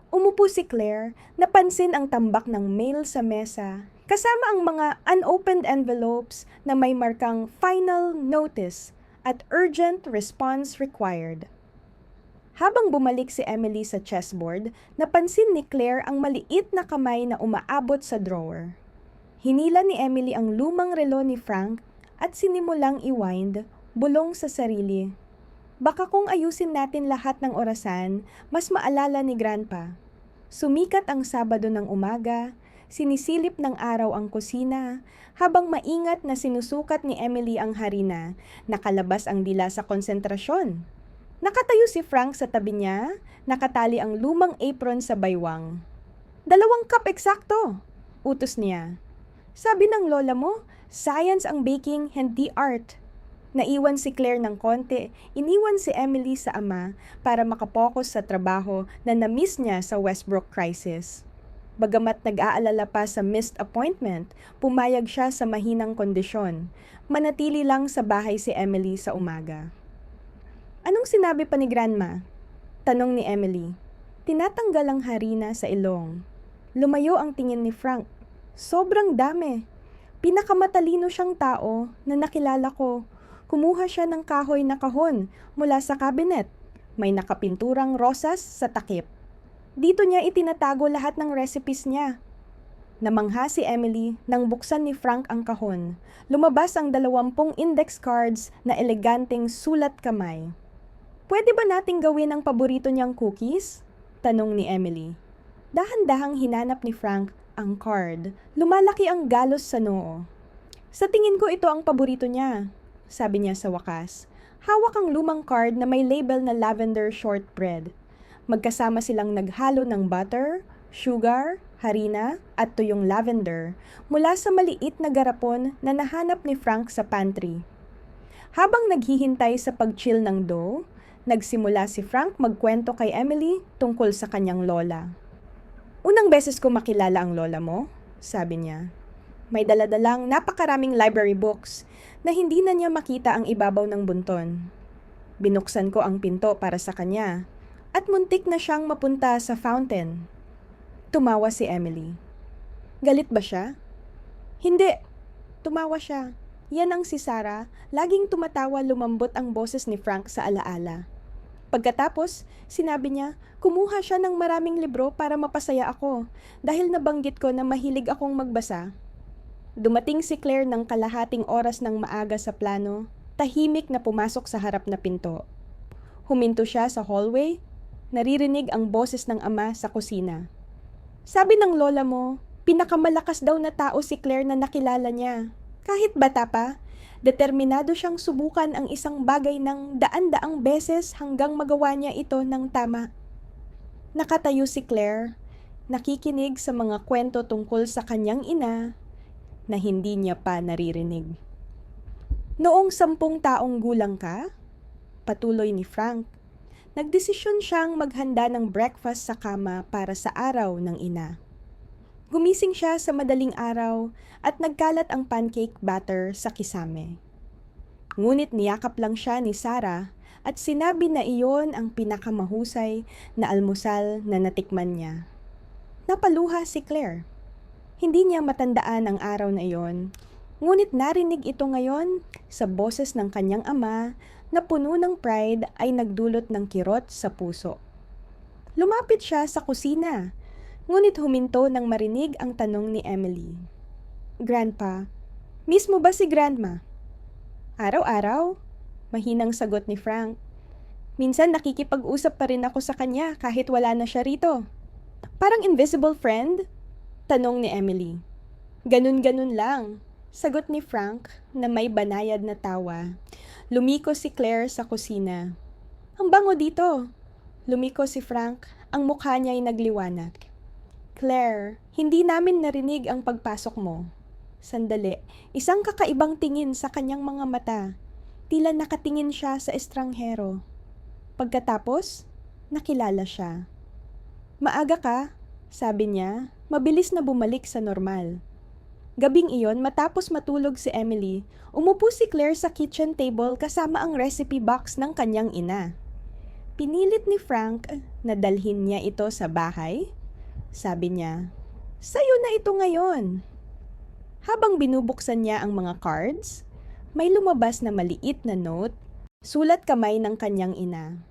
Umupo si Claire, napansin ang tambak ng mail sa mesa, kasama ang mga unopened envelopes na may markang "Final Notice" at "Urgent Response Required." Habang bumalik si Emily sa chessboard, napansin ni Claire ang maliit na kamay na umaabot sa drawer. Hinila ni Emily ang lumang relo ni Frank at sinimulang i-wind, bulong sa sarili. "Baka kung ayusin natin lahat ng orasan, mas maalala ni Grandpa." Sumikat ang Sabado ng umaga, sinisilip ng araw ang kusina, habang maingat na sinusukat ni Emily ang harina, nakalabas ang dila sa konsentrasyon. Nakatayo si Frank sa tabi niya, nakatali ang lumang apron sa baywang. "2 cup eksakto," utos niya. "Sabi ng lola mo, science ang baking, hindi art." Naiwan si Claire ng konti, iniwan si Emily sa ama para makapokus sa trabaho na na-miss niya sa Westbrook crisis. Bagamat nag-aalala pa sa missed appointment, pumayag siya sa mahinang kondisyon. Manatili lang sa bahay si Emily sa umaga. "Anong sinabi pa ni Grandma?" tanong ni Emily. Tinatanggal ang harina sa ilong. Lumayo ang tingin ni Frank. "Sobrang dami. Pinakamatalino siyang tao na nakilala ko. Kumuha siya ng kahoy na kahon mula sa cabinet. May nakapinturang rosas sa takip. Dito niya itinatago lahat ng recipes niya." Namangha si Emily nang buksan ni Frank ang kahon. Lumabas ang 20 index cards na eleganteng sulat kamay. "Pwede ba nating gawin ang paborito niyang cookies?" tanong ni Emily. Dahan-dahang hinanap ni Frank ang card. Lumalaki ang galos sa noo. "Sa tingin ko ito ang paborito niya," sabi niya sa wakas. Hawak ang lumang card na may label na lavender shortbread. Magkasama silang naghalo ng butter, sugar, harina, at tuyong lavender mula sa maliit na garapon na nahanap ni Frank sa pantry. Habang naghihintay sa pag-chill ng dough, nagsimula si Frank magkwento kay Emily tungkol sa kanyang lola. Unang beses ko makilala ang lola mo, sabi niya. May daladalang napakaraming library books na hindi na niya makita ang ibabaw ng bunton. Binuksan ko ang pinto para sa kanya at muntik na siyang mapunta sa fountain. Tumawa si Emily. Galit ba siya? Hindi. Tumawa siya. Yan ang si Sarah, laging tumatawa lumambot ang boses ni Frank sa alaala. Pagkatapos, sinabi niya, kumuha siya ng maraming libro para mapasaya ako dahil nabanggit ko na mahilig akong magbasa. Dumating si Claire ng kalahating oras ng maaga sa plano, tahimik na pumasok sa harap na pinto. Huminto siya sa hallway, naririnig ang boses ng ama sa kusina. Sabi ng lola mo, pinakamalakas daw na tao si Claire na nakilala niya. Kahit bata pa, determinado siyang subukan ang isang bagay ng daan-daang beses hanggang magawa niya ito ng tama. Nakatayo si Claire, nakikinig sa mga kwento tungkol sa kanyang ina na hindi niya pa naririnig. Noong 10 taong gulang ka, patuloy ni Frank, nagdesisyon siyang maghanda ng breakfast sa kama para sa araw ng ina. Gumising siya sa madaling araw at nagkalat ang pancake batter sa kisame. Ngunit niyakap lang siya ni Sarah at sinabi na iyon ang pinakamahusay na almusal na natikman niya. Napaluha si Claire. Hindi niya matandaan ang araw na iyon, ngunit narinig ito ngayon sa boses ng kanyang ama na puno ng pride ay nagdulot ng kirot sa puso. Lumapit siya sa kusina, ngunit huminto nang marinig ang tanong ni Emily. Grandpa, miss mo ba si Grandma? Araw-araw, mahinang sagot ni Frank. Minsan nakikipag-usap pa rin ako sa kanya kahit wala na siya rito. Parang invisible friend? Tanong ni Emily. Ganun-ganun lang, sagot ni Frank na may banayad na tawa. Lumiko si Claire sa kusina. Ang bango dito. Lumiko si Frank, ang mukha niya ay nagliwanag. Claire, hindi namin narinig ang pagpasok mo. Sandali, isang kakaibang tingin sa kanyang mga mata. Tila nakatingin siya sa estranghero. Pagkatapos, nakilala siya. Maaga ka, sabi niya, mabilis na bumalik sa normal. Gabing iyon, matapos matulog si Emily, umupo si Claire sa kitchen table kasama ang recipe box ng kanyang ina. Pinilit ni Frank na dalhin niya ito sa bahay. Sabi niya, "Sa'yo na ito ngayon." Habang binubuksan niya ang mga cards, may lumabas na maliit na note, sulat kamay ng kanyang ina.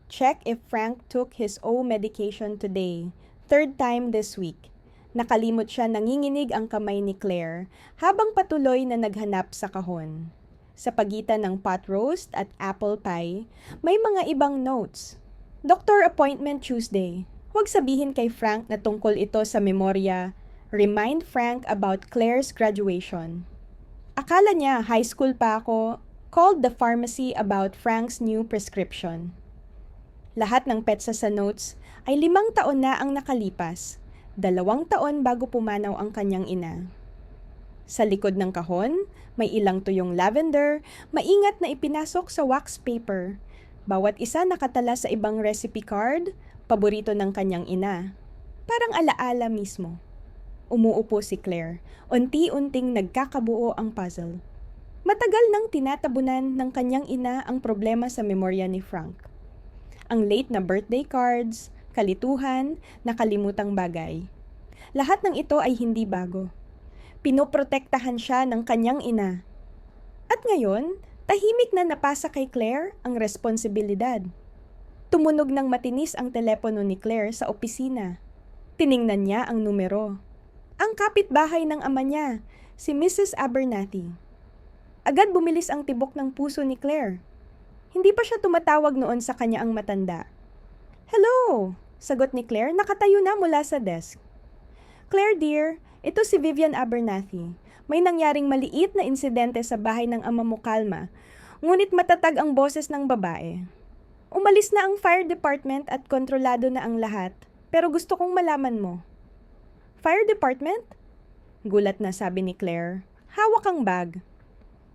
Check if Frank took his O medication today, 3rd time this week. Nakalimot siya, nanginginig ang kamay ni Claire habang patuloy na naghanap sa kahon. Sa pagitan ng pot roast at apple pie, may mga ibang notes. Doctor appointment Tuesday. Huwag sabihin kay Frank na tungkol ito sa memorya. Remind Frank about Claire's graduation. Akala niya high school pa ako. Called the pharmacy about Frank's new prescription. Lahat ng petsa sa notes ay 5 taon na ang nakalipas. 2 taon bago pumanaw ang kanyang ina. Sa likod ng kahon, may ilang tuyong lavender, maingat na ipinasok sa wax paper. Bawat isa nakatala sa ibang recipe card, paborito ng kanyang ina. Parang alaala mismo. Umuupo si Claire. Unti-unting nagkakabuo ang puzzle. Matagal nang tinatabunan ng kanyang ina ang problema sa memorya ni Frank. Ang late na birthday cards, kalituhan, nakalimutang bagay. Lahat ng ito ay hindi bago. Pinoprotektahan siya ng kanyang ina. At ngayon, tahimik na napasa kay Claire ang responsibilidad. Tumunog ng matinis ang telepono ni Claire sa opisina. Tiningnan niya ang numero. Ang kapitbahay ng ama niya, si Mrs. Abernathy. Agad bumilis ang tibok ng puso ni Claire. Hindi pa siya tumatawag noon sa kanya ang matanda. "Hello!" sagot ni Claire, nakatayo na mula sa desk. "Claire dear, ito si Vivian Abernathy. May nangyaring maliit na insidente sa bahay ng ama mo, kalma. Ngunit matatag ang boses ng babae. Umalis na ang fire department at kontrolado na ang lahat, pero gusto kong malaman mo." "Fire department?" Gulat na sabi ni Claire. Hawak ang bag.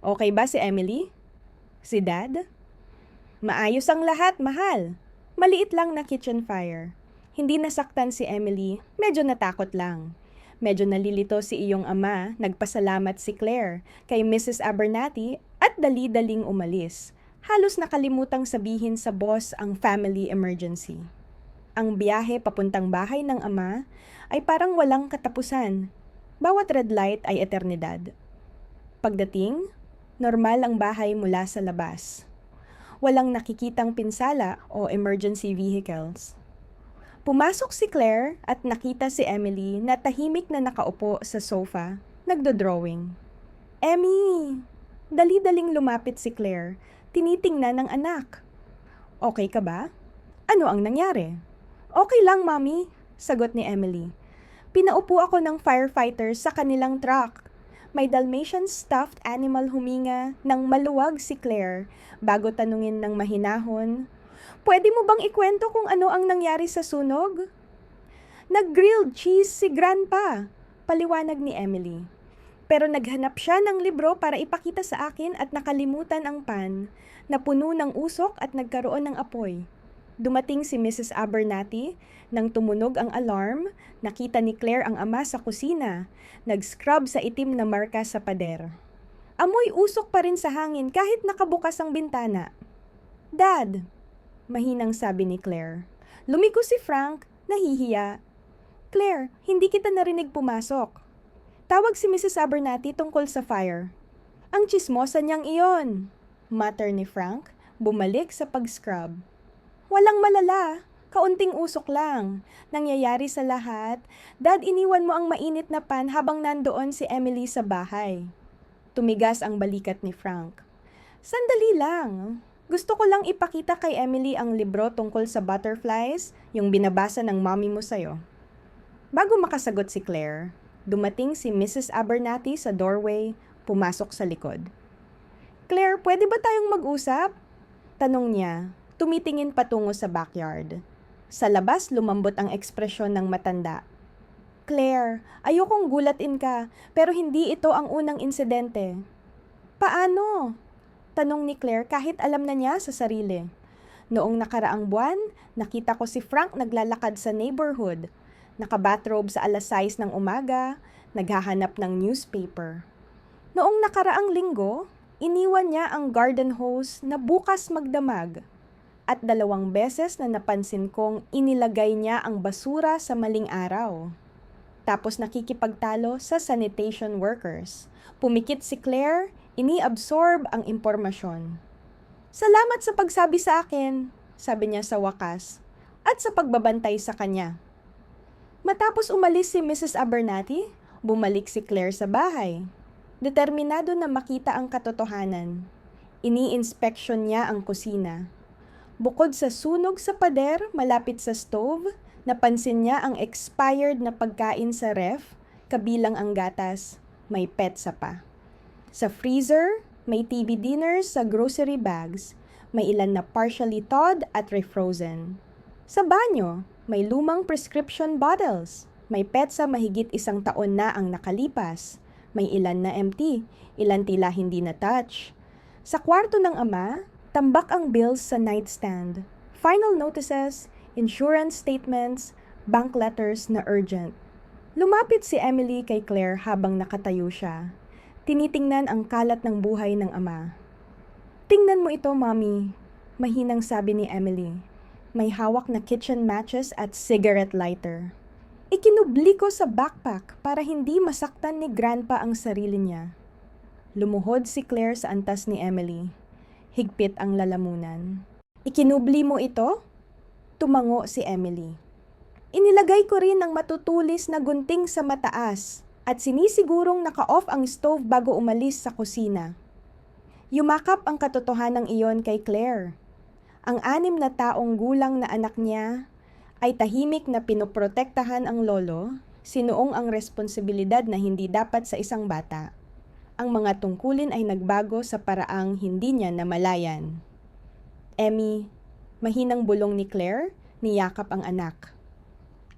"Okay ba si Emily?" Si Dad? Maayos ang lahat, mahal. Maliit lang na kitchen fire. Hindi nasaktan si Emily, medyo natakot lang. Medyo nalilito si iyong ama, nagpasalamat si Claire kay Mrs. Abernathy at dali-daling umalis. Halos nakalimutang sabihin sa boss ang family emergency. Ang biyahe papuntang bahay ng ama ay parang walang katapusan. Bawat red light ay eternidad. Pagdating, normal ang bahay mula sa labas. Walang nakikitang pinsala o emergency vehicles. Pumasok si Claire at nakita si Emily na tahimik na nakaupo sa sofa, nagdo-drawing. Emmy! Dali-daling lumapit si Claire, tinitingnan ng anak. Okay ka ba? Ano ang nangyari? Okay lang, Mommy, sagot ni Emily. Pinaupo ako ng firefighters sa kanilang truck. May Dalmatian stuffed animal huminga nang maluwag si Claire bago tanungin ng mahinahon, "Pwede mo bang ikwento kung ano ang nangyari sa sunog?" "Nag-grilled cheese si Grandpa," paliwanag ni Emily. Pero naghanap siya ng libro para ipakita sa akin at nakalimutan ang pan na puno ng usok at nagkaroon ng apoy. Dumating si Mrs. Abernathy. Nang tumunog ang alarm, nakita ni Claire ang ama sa kusina, nag-scrub sa itim na marka sa pader. Amoy usok pa rin sa hangin kahit nakabukas ang bintana. "Dad," mahinang sabi ni Claire. Lumiko si Frank, nahihiya. "Claire, hindi kita narinig pumasok." Tawag si Mrs. Abernathy tungkol sa fire. "Ang tsismosa niyang iyon," mutter ni Frank, bumalik sa pag-scrub. "Walang malala. Kaunting usok lang. Nangyayari sa lahat. Dad, iniwan mo ang mainit na pan habang nandoon si Emily sa bahay." Tumigas ang balikat ni Frank. "Sandali lang. Gusto ko lang ipakita kay Emily ang libro tungkol sa butterflies, yung binabasa ng mommy mo sa'yo." Bago makasagot si Claire, dumating si Mrs. Abernathy sa doorway, pumasok sa likod. "Claire, pwede ba tayong mag-usap?" Tanong niya, tumitingin patungo sa backyard. Sa labas, lumambot ang ekspresyon ng matanda. "Claire, ayokong gulatin ka, pero hindi ito ang unang insidente." "Paano?" Tanong ni Claire kahit alam na niya sa sarili. "Noong nakaraang buwan, nakita ko si Frank naglalakad sa neighborhood. Naka-bathrobe sa alas 6 ng umaga, naghahanap ng newspaper. Noong nakaraang linggo, iniwan niya ang garden hose na bukas magdamag. At 2 beses na napansin kong inilagay niya ang basura sa maling araw. Tapos nakikipagtalo sa sanitation workers." Pumikit si Claire, ini-absorb ang impormasyon. "Salamat sa pagsabi sa akin," sabi niya sa wakas, "at sa pagbabantay sa kanya." Matapos umalis si Mrs. Abernathy, bumalik si Claire sa bahay. Determinado na makita ang katotohanan. Ini-inspeksyon niya ang kusina. Bukod sa sunog sa pader malapit sa stove, napansin niya ang expired na pagkain sa ref, kabilang ang gatas, may petsa pa. Sa freezer, may TV dinners sa grocery bags, may ilan na partially thawed at refrozen. Sa banyo, may lumang prescription bottles, may petsa mahigit 1 taon na ang nakalipas, may ilan na empty, ilan tila hindi na-touch. Sa kwarto ng ama, tambak ang bills sa nightstand, final notices, insurance statements, bank letters na urgent. Lumapit si Emily kay Claire habang nakatayo siya. Tinitingnan ang kalat ng buhay ng ama. "Tingnan mo ito, Mommy," mahinang sabi ni Emily. May hawak na kitchen matches at cigarette lighter. Ikinubli ko sa backpack para hindi masaktan ni Grandpa ang sarili niya. Lumuhod si Claire sa antas ni Emily. Higpit ang lalamunan. "Ikinubli mo ito?" Tumango si Emily. "Inilagay ko rin ang matutulis na gunting sa mataas at sinisigurong naka-off ang stove bago umalis sa kusina." Yumakap ang katotohanang iyon kay Claire. Ang 6 na taong gulang na anak niya ay tahimik na pinoprotektahan ang lolo, sinuong ang responsibilidad na hindi dapat sa isang bata. Ang mga tungkulin ay nagbago sa paraang hindi niya namalayan. "Emmy," mahinang bulong ni Claire, niyakap ang anak.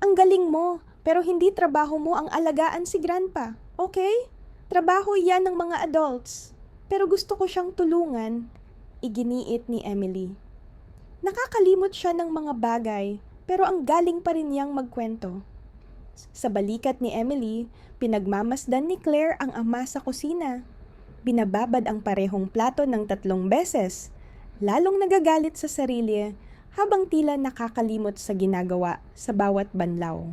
"Ang galing mo, pero hindi trabaho mo ang alagaan si Grandpa, okay? Trabaho yan ng mga adults. Pero gusto ko siyang tulungan." iginiit ni Emily. Nakakalimot siya ng mga bagay, pero ang galing pa rin niyang magkwento. Sa balikat ni Emily, pinagmamasdan ni Claire ang ama sa kusina. Binababad ang parehong plato ng 3 beses, lalong nagagalit sa sarili habang tila nakakalimot sa ginagawa sa bawat banlaw.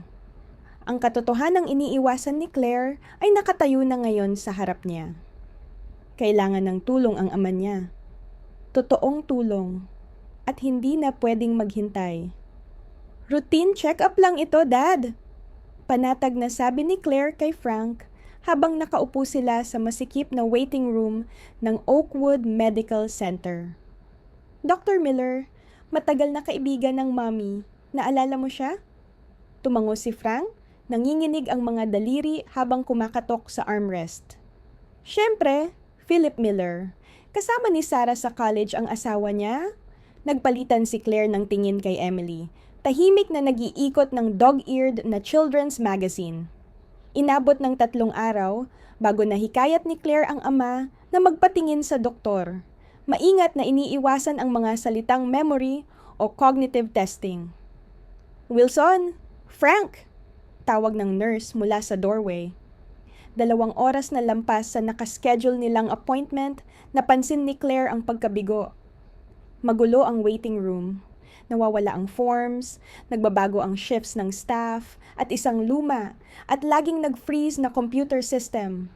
Ang katotohanang iniiwasan ni Claire ay nakatayo na ngayon sa harap niya. Kailangan ng tulong ang ama niya. Totoong tulong. At hindi na pwedeng maghintay. Routine check-up lang ito, Dad. Panatag na sabi ni Claire kay Frank habang nakaupo sila sa masikip na waiting room ng Oakwood Medical Center. Dr. Miller, matagal na kaibigan ng Mommy. Naalala mo siya? Tumango si Frank, nanginginig ang mga daliri habang kumakatok sa armrest. Siyempre, Philip Miller. Kasama ni Sarah sa college ang asawa niya. Nagpalitan si Claire ng tingin kay Emily. Tahimik na nag-iikot ng dog-eared na children's magazine. Inabot ng 3 araw bago nahikayat ni Claire ang ama na magpatingin sa doktor. Maingat na iniiwasan ang mga salitang memory o cognitive testing. Wilson! Frank! Tawag ng nurse mula sa doorway. 2 oras na lampas sa nakaschedule nilang appointment, napansin ni Claire ang pagkabigo. Magulo ang waiting room. Nawawala ang forms, nagbabago ang shifts ng staff, at isang luma at laging nag-freeze na computer system.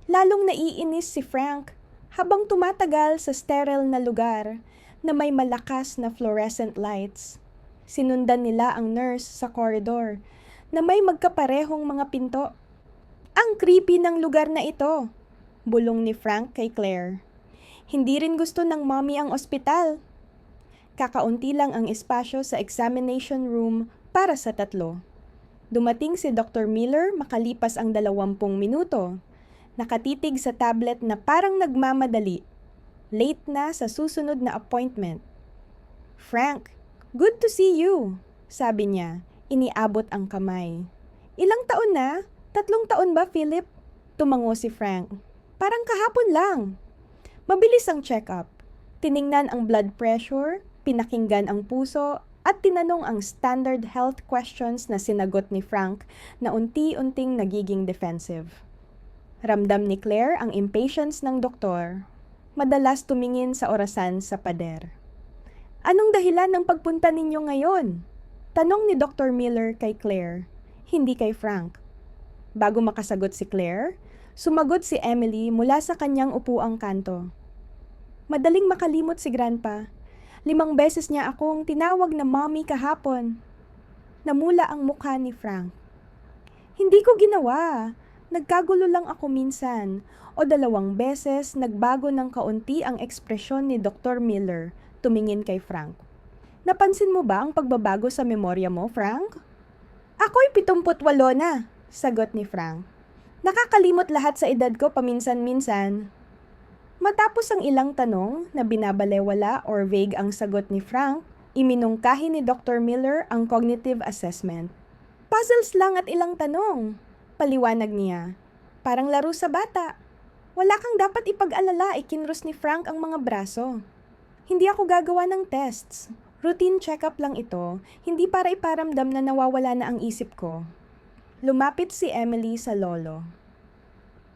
Lalong naiinis si Frank habang tumatagal sa sterile na lugar na may malakas na fluorescent lights. Sinundan nila ang nurse sa corridor na may magkaparehong mga pinto. Ang creepy ng lugar na ito, bulong ni Frank kay Claire. Hindi rin gusto ng Mommy ang ospital. Kakaunti lang ang espasyo sa examination room para sa 3. Dumating si Dr. Miller makalipas ang 20 minuto. Nakatitig sa tablet na parang nagmamadali. Late na sa susunod na appointment. Frank, good to see you, sabi niya. Iniabot ang kamay. Ilang taon na? 3 taon ba, Philip? Tumango si Frank. Parang kahapon lang. Mabilis ang check-up. Tiningnan ang blood pressure, pinakinggan ang puso, at tinanong ang standard health questions na sinagot ni Frank na unti-unting nagiging defensive. Ramdam ni Claire ang impatience ng doktor. Madalas tumingin sa orasan sa pader. Anong dahilan ng pagpunta ninyo ngayon? Tanong ni Dr. Miller kay Claire, hindi kay Frank. Bago makasagot si Claire, sumagot si Emily mula sa kanyang upuang kanto. Madaling makalimot si Grandpa. 5 beses niya akong tinawag na Mommy kahapon. Namula ang mukha ni Frank. Hindi ko ginawa. Nagkagulo lang ako minsan. O 2 beses nagbago ng kaunti ang ekspresyon ni Dr. Miller, tumingin kay Frank. Napansin mo ba ang pagbabago sa memorya mo, Frank? Ako'y 78 na, sagot ni Frank. Nakakalimot lahat sa edad ko paminsan-minsan. Matapos ang ilang tanong na binabalewala or vague ang sagot ni Frank, iminungkahi ni Dr. Miller ang cognitive assessment. Puzzles lang at ilang tanong, paliwanag niya. Parang laro sa bata. Wala kang dapat ipag-alala, ikinros ni Frank ang mga braso. Hindi ako gagawa ng tests. Routine check-up lang ito, hindi para iparamdam na nawawala na ang isip ko. Lumapit si Emily sa lolo.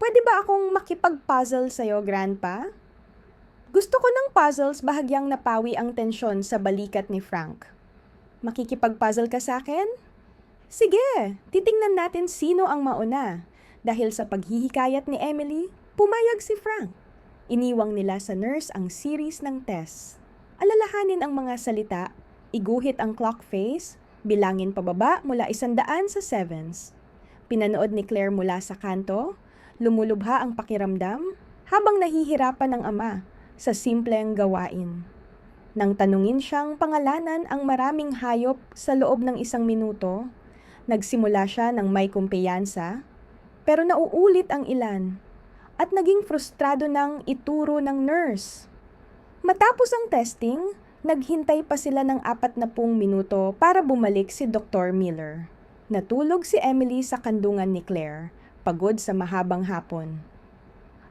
Pwede ba akong makipag-puzzle sa'yo, Grandpa? Gusto ko ng puzzles, bahagyang napawi ang tensyon sa balikat ni Frank. Makikipag-puzzle ka sa akin? Sige, titingnan natin sino ang mauna. Dahil sa paghihikayat ni Emily, pumayag si Frank. Iniwang nila sa nurse ang series ng tests. Alalahanin ang mga salita, iguhit ang clock face, bilangin pababa mula 100 sa 7s. Pinanood ni Claire mula sa kanto, lumulubha ang pakiramdam habang nahihirapan ng ama sa simpleng gawain. Nang tanungin siyang pangalanan ang maraming hayop sa loob ng 1 minuto, nagsimula siya ng may kumpiyansa, pero nauulit ang ilan at naging frustrado ng ituro ng nurse. Matapos ang testing, naghintay pa sila ng 40 minuto para bumalik si Dr. Miller. Natulog si Emily sa kandungan ni Claire, pagod sa mahabang hapon.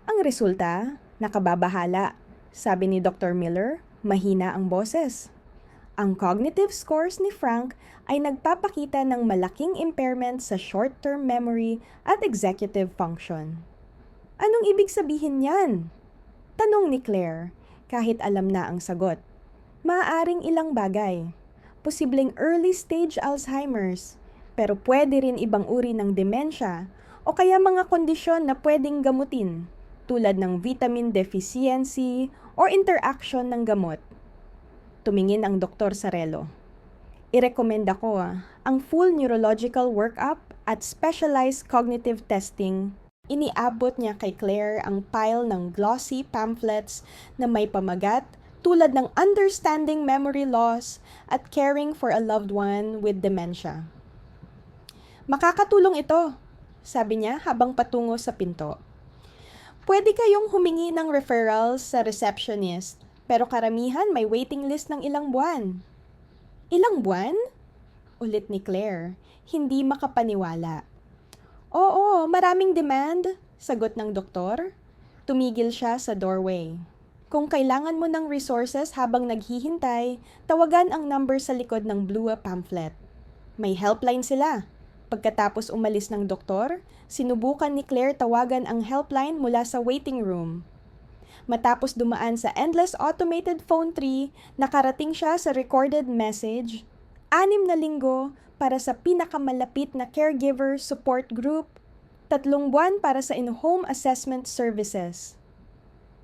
Ang resulta, nakababahala, sabi ni Dr. Miller, mahina ang boses. Ang cognitive scores ni Frank ay nagpapakita ng malaking impairment sa short-term memory at executive function. Anong ibig sabihin yan? Tanong ni Claire, kahit alam na ang sagot. Maaaring ilang bagay. Posibleng early stage Alzheimer's, pero pwede rin ibang uri ng demensya o kaya mga kondisyon na pwedeng gamutin tulad ng vitamin deficiency or interaction ng gamot. Tumingin ang Dr. Sarelo. Irekomenda ko ang full neurological workup at specialized cognitive testing. Iniabot niya kay Claire ang pile ng glossy pamphlets na may pamagat tulad ng Understanding Memory Loss at Caring for a Loved One with Dementia. Makakatulong ito, sabi niya habang patungo sa pinto. Pwede kayong humingi ng referrals sa receptionist, pero karamihan may waiting list ng ilang buwan. Ilang buwan? Ulit ni Claire, hindi makapaniwala. Oo, maraming demand, sagot ng doktor. Tumigil siya sa doorway. Kung kailangan mo ng resources habang naghihintay, tawagan ang number sa likod ng blue pamphlet. May helpline sila. Pagkatapos umalis ng doktor, sinubukan ni Claire tawagan ang helpline mula sa waiting room. Matapos dumaan sa endless automated phone tree, nakarating siya sa recorded message, 6 na linggo para sa pinakamalapit na caregiver support group, 3 buwan para sa in-home assessment services.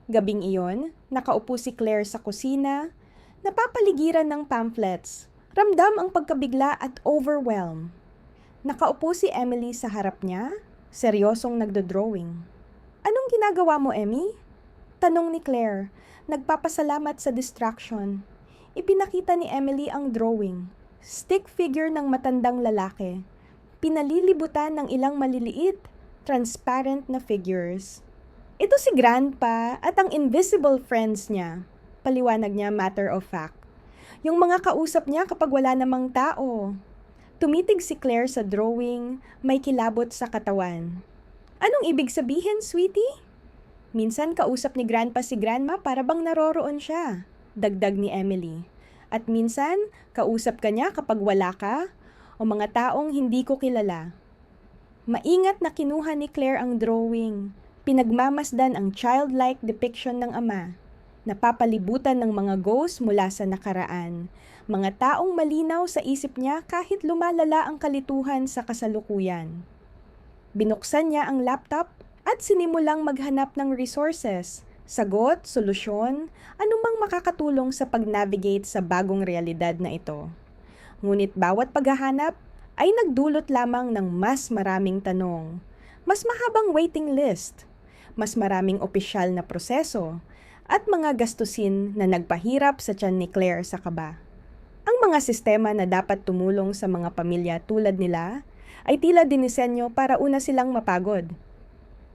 Gabing iyon, nakaupo si Claire sa kusina, napapaligiran ng pamphlets, ramdam ang pagkabigla at overwhelm. Nakaupo si Emily sa harap niya, seryosong nagdodrawing. Anong ginagawa mo, Emmy? Tanong ni Claire, nagpapasalamat sa distraction. Ipinakita ni Emily ang drawing. Stick figure ng matandang lalaki. Pinalilibutan ng ilang maliliit, transparent na figures. Ito si Grandpa at ang invisible friends niya. Paliwanag niya matter of fact. Yung mga kausap niya kapag wala namang tao. Tumitig si Claire sa drawing, may kilabot sa katawan. Anong ibig sabihin, sweetie? Minsan kausap ni Grandpa si Grandma para bang naroroon siya, dagdag ni Emily. At minsan, kausap ka niya kapag wala ka o mga taong hindi ko kilala. Maingat na kinuha ni Claire ang drawing. Pinagmamasdan ang childlike depiction ng ama. Napapalibutan ng mga ghosts mula sa nakaraan. Mga taong malinaw sa isip niya kahit lumalala ang kalituhan sa kasalukuyan. Binuksan niya ang laptop at sinimulang maghanap ng resources. Sagot, solusyon, anumang makakatulong sa pag-navigate sa bagong realidad na ito. Ngunit bawat paghahanap ay nagdulot lamang ng mas maraming tanong, mas mahabang waiting list, mas maraming opisyal na proseso, at mga gastusin na nagpahirap sa tiyan ni Claire sa kaba. Ang mga sistema na dapat tumulong sa mga pamilya tulad nila ay tila dinisenyo para una silang mapagod.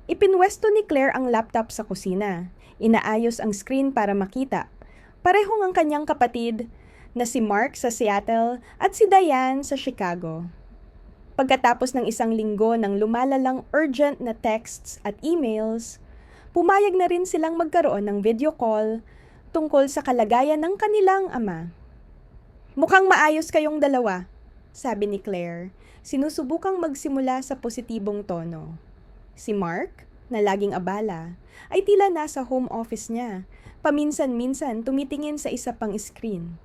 Ipinwesto ni Claire ang laptop sa kusina. Inaayos ang screen para makita. Parehong ang kanyang kapatid na si Mark sa Seattle at si Diane sa Chicago. Pagkatapos ng 1 linggo ng lumalalang urgent na texts at emails, pumayag na rin silang magkaroon ng video call tungkol sa kalagayan ng kanilang ama. Mukhang maayos kayong dalawa, sabi ni Claire, sinusubukang magsimula sa positibong tono. Si Mark, na laging abala, ay tila nasa home office niya. Paminsan-minsan tumitingin sa isa pang screen.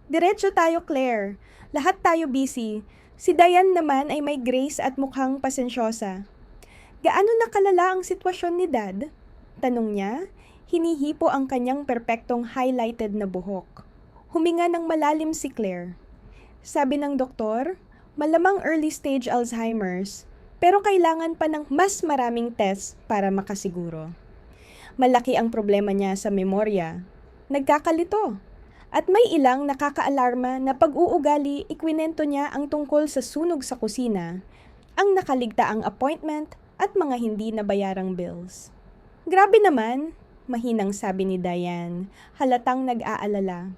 Diretso tayo, Claire. Lahat tayo busy. Si Diane naman ay may grace at mukhang pasensyosa. Gaano na kalala ang sitwasyon ni Dad? Tanong niya, hinihipo ang kanyang perpektong highlighted na buhok. Huminga ng malalim si Claire. Sabi ng doktor, malamang early stage Alzheimer's. Pero kailangan pa ng mas maraming test para makasiguro. Malaki ang problema niya sa memorya. Nagkakalito. At may ilang nakakaalarma na pag-uugali ikwinento niya ang tungkol sa sunog sa kusina, ang nakaligtaang appointment at mga hindi nabayarang bills. Grabe naman, mahinang sabi ni Diane, halatang nag-aalala.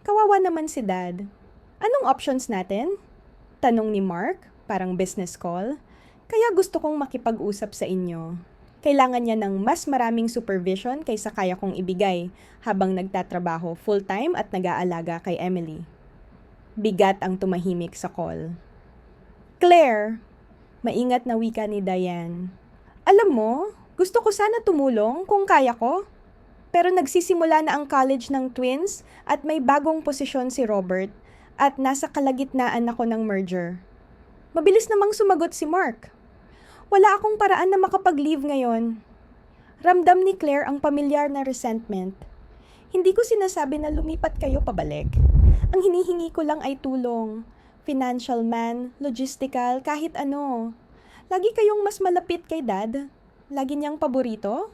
Kawawa naman si Dad. Anong options natin? Tanong ni Mark, parang business call. Kaya gusto kong makipag-usap sa inyo. Kailangan niya ng mas maraming supervision kaysa kaya kong ibigay habang nagtatrabaho full-time at nag-aalaga kay Emily. Bigat ang tumahimik sa call. Claire, maingat na wika ni Diane. Alam mo, gusto ko sana tumulong kung kaya ko. Pero nagsisimula na ang college ng twins at may bagong posisyon si Robert at nasa kalagitnaan ako ng merger. Mabilis namang sumagot si Mark. Wala akong paraan na makapag-leave ngayon. Ramdam ni Claire ang pamilyar na resentment. Hindi ko sinasabi na lumipat kayo pabalik. Ang hinihingi ko lang ay tulong. Financial man, logistical, kahit ano. Lagi kayong mas malapit kay Dad. Lagi niyang paborito.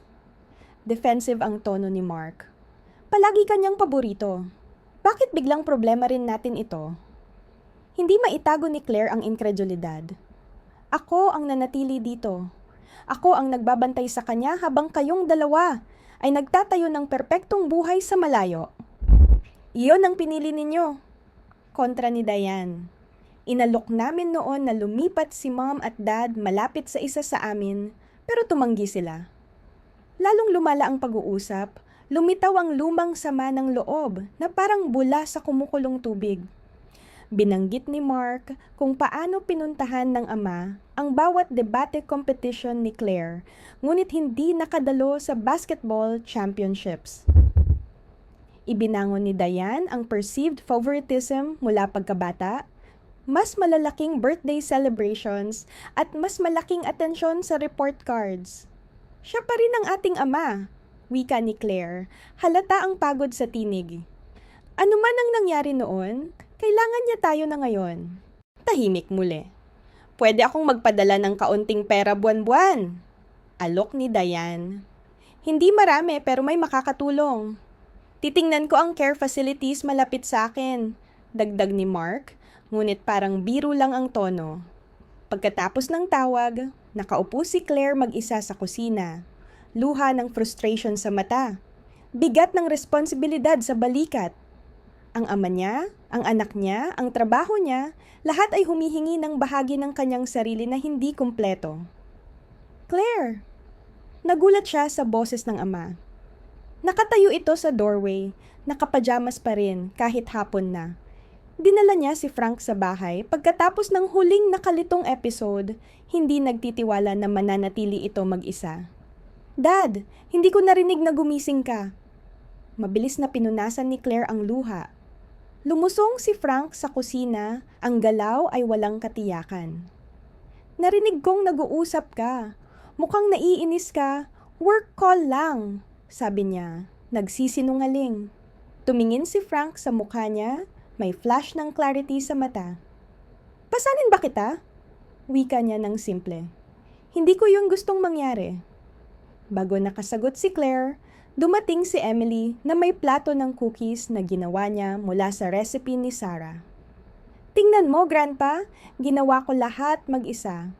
Defensive ang tono ni Mark. Palagi kanyang paborito. Bakit biglang problema rin natin ito? Hindi maitago ni Claire ang inkredulidad. Ako ang nanatili dito. Ako ang nagbabantay sa kanya habang kayong dalawa ay nagtatayo ng perpektong buhay sa malayo. Iyon ang pinili ninyo. Kontra ni Diane. Inalok namin noon na lumipat si Mom at Dad malapit sa isa sa amin, pero tumanggi sila. Lalong lumala ang pag-uusap, lumitaw ang lumang sama ng loob na parang bula sa kumukulong tubig. Binanggit ni Mark kung paano pinuntahan ng ama ang bawat debate competition ni Claire, ngunit hindi nakadalo sa basketball championships. Ibinangon ni Diane ang perceived favoritism mula pagkabata, mas malalaking birthday celebrations at mas malaking atensyon sa report cards. Siya pa rin ang ating ama, wika ni Claire, halata ang pagod sa tinig. Ano man ang nangyari noon, kailangan niya tayo na ngayon. Tahimik muli. Pwede akong magpadala ng kaunting pera buwan-buwan. Alok ni Diane. Hindi marami pero may makakatulong. Titingnan ko ang care facilities malapit sa akin. Dagdag ni Mark, ngunit parang biro lang ang tono. Pagkatapos ng tawag, nakaupo si Claire mag-isa sa kusina. Luha ng frustration sa mata. Bigat ng responsibilidad sa balikat. Ang ama niya, ang anak niya, ang trabaho niya, lahat ay humihingi ng bahagi ng kanyang sarili na hindi kumpleto. Claire! Nagulat siya sa boses ng ama. Nakatayo ito sa doorway, nakapajamas pa rin kahit hapon na. Dinala niya si Frank sa bahay pagkatapos ng huling nakalitong episode, hindi nagtitiwala na mananatili ito mag-isa. Dad, hindi ko narinig na gumising ka. Mabilis na pinunasan ni Claire ang luha. Lumusong si Frank sa kusina, ang galaw ay walang katiyakan. Narinig kong nag-uusap ka. Mukhang naiinis ka. Work call lang, sabi niya. Nagsisinungaling. Tumingin si Frank sa mukha niya, may flash ng clarity sa mata. Pasanin ba kita? Wika niya ng simple. Hindi ko yung gustong mangyari. Bago nakasagot si Claire, dumating si Emily na may plato ng cookies na ginawa niya mula sa recipe ni Sarah. Tingnan mo, Grandpa, ginawa ko lahat mag-isa.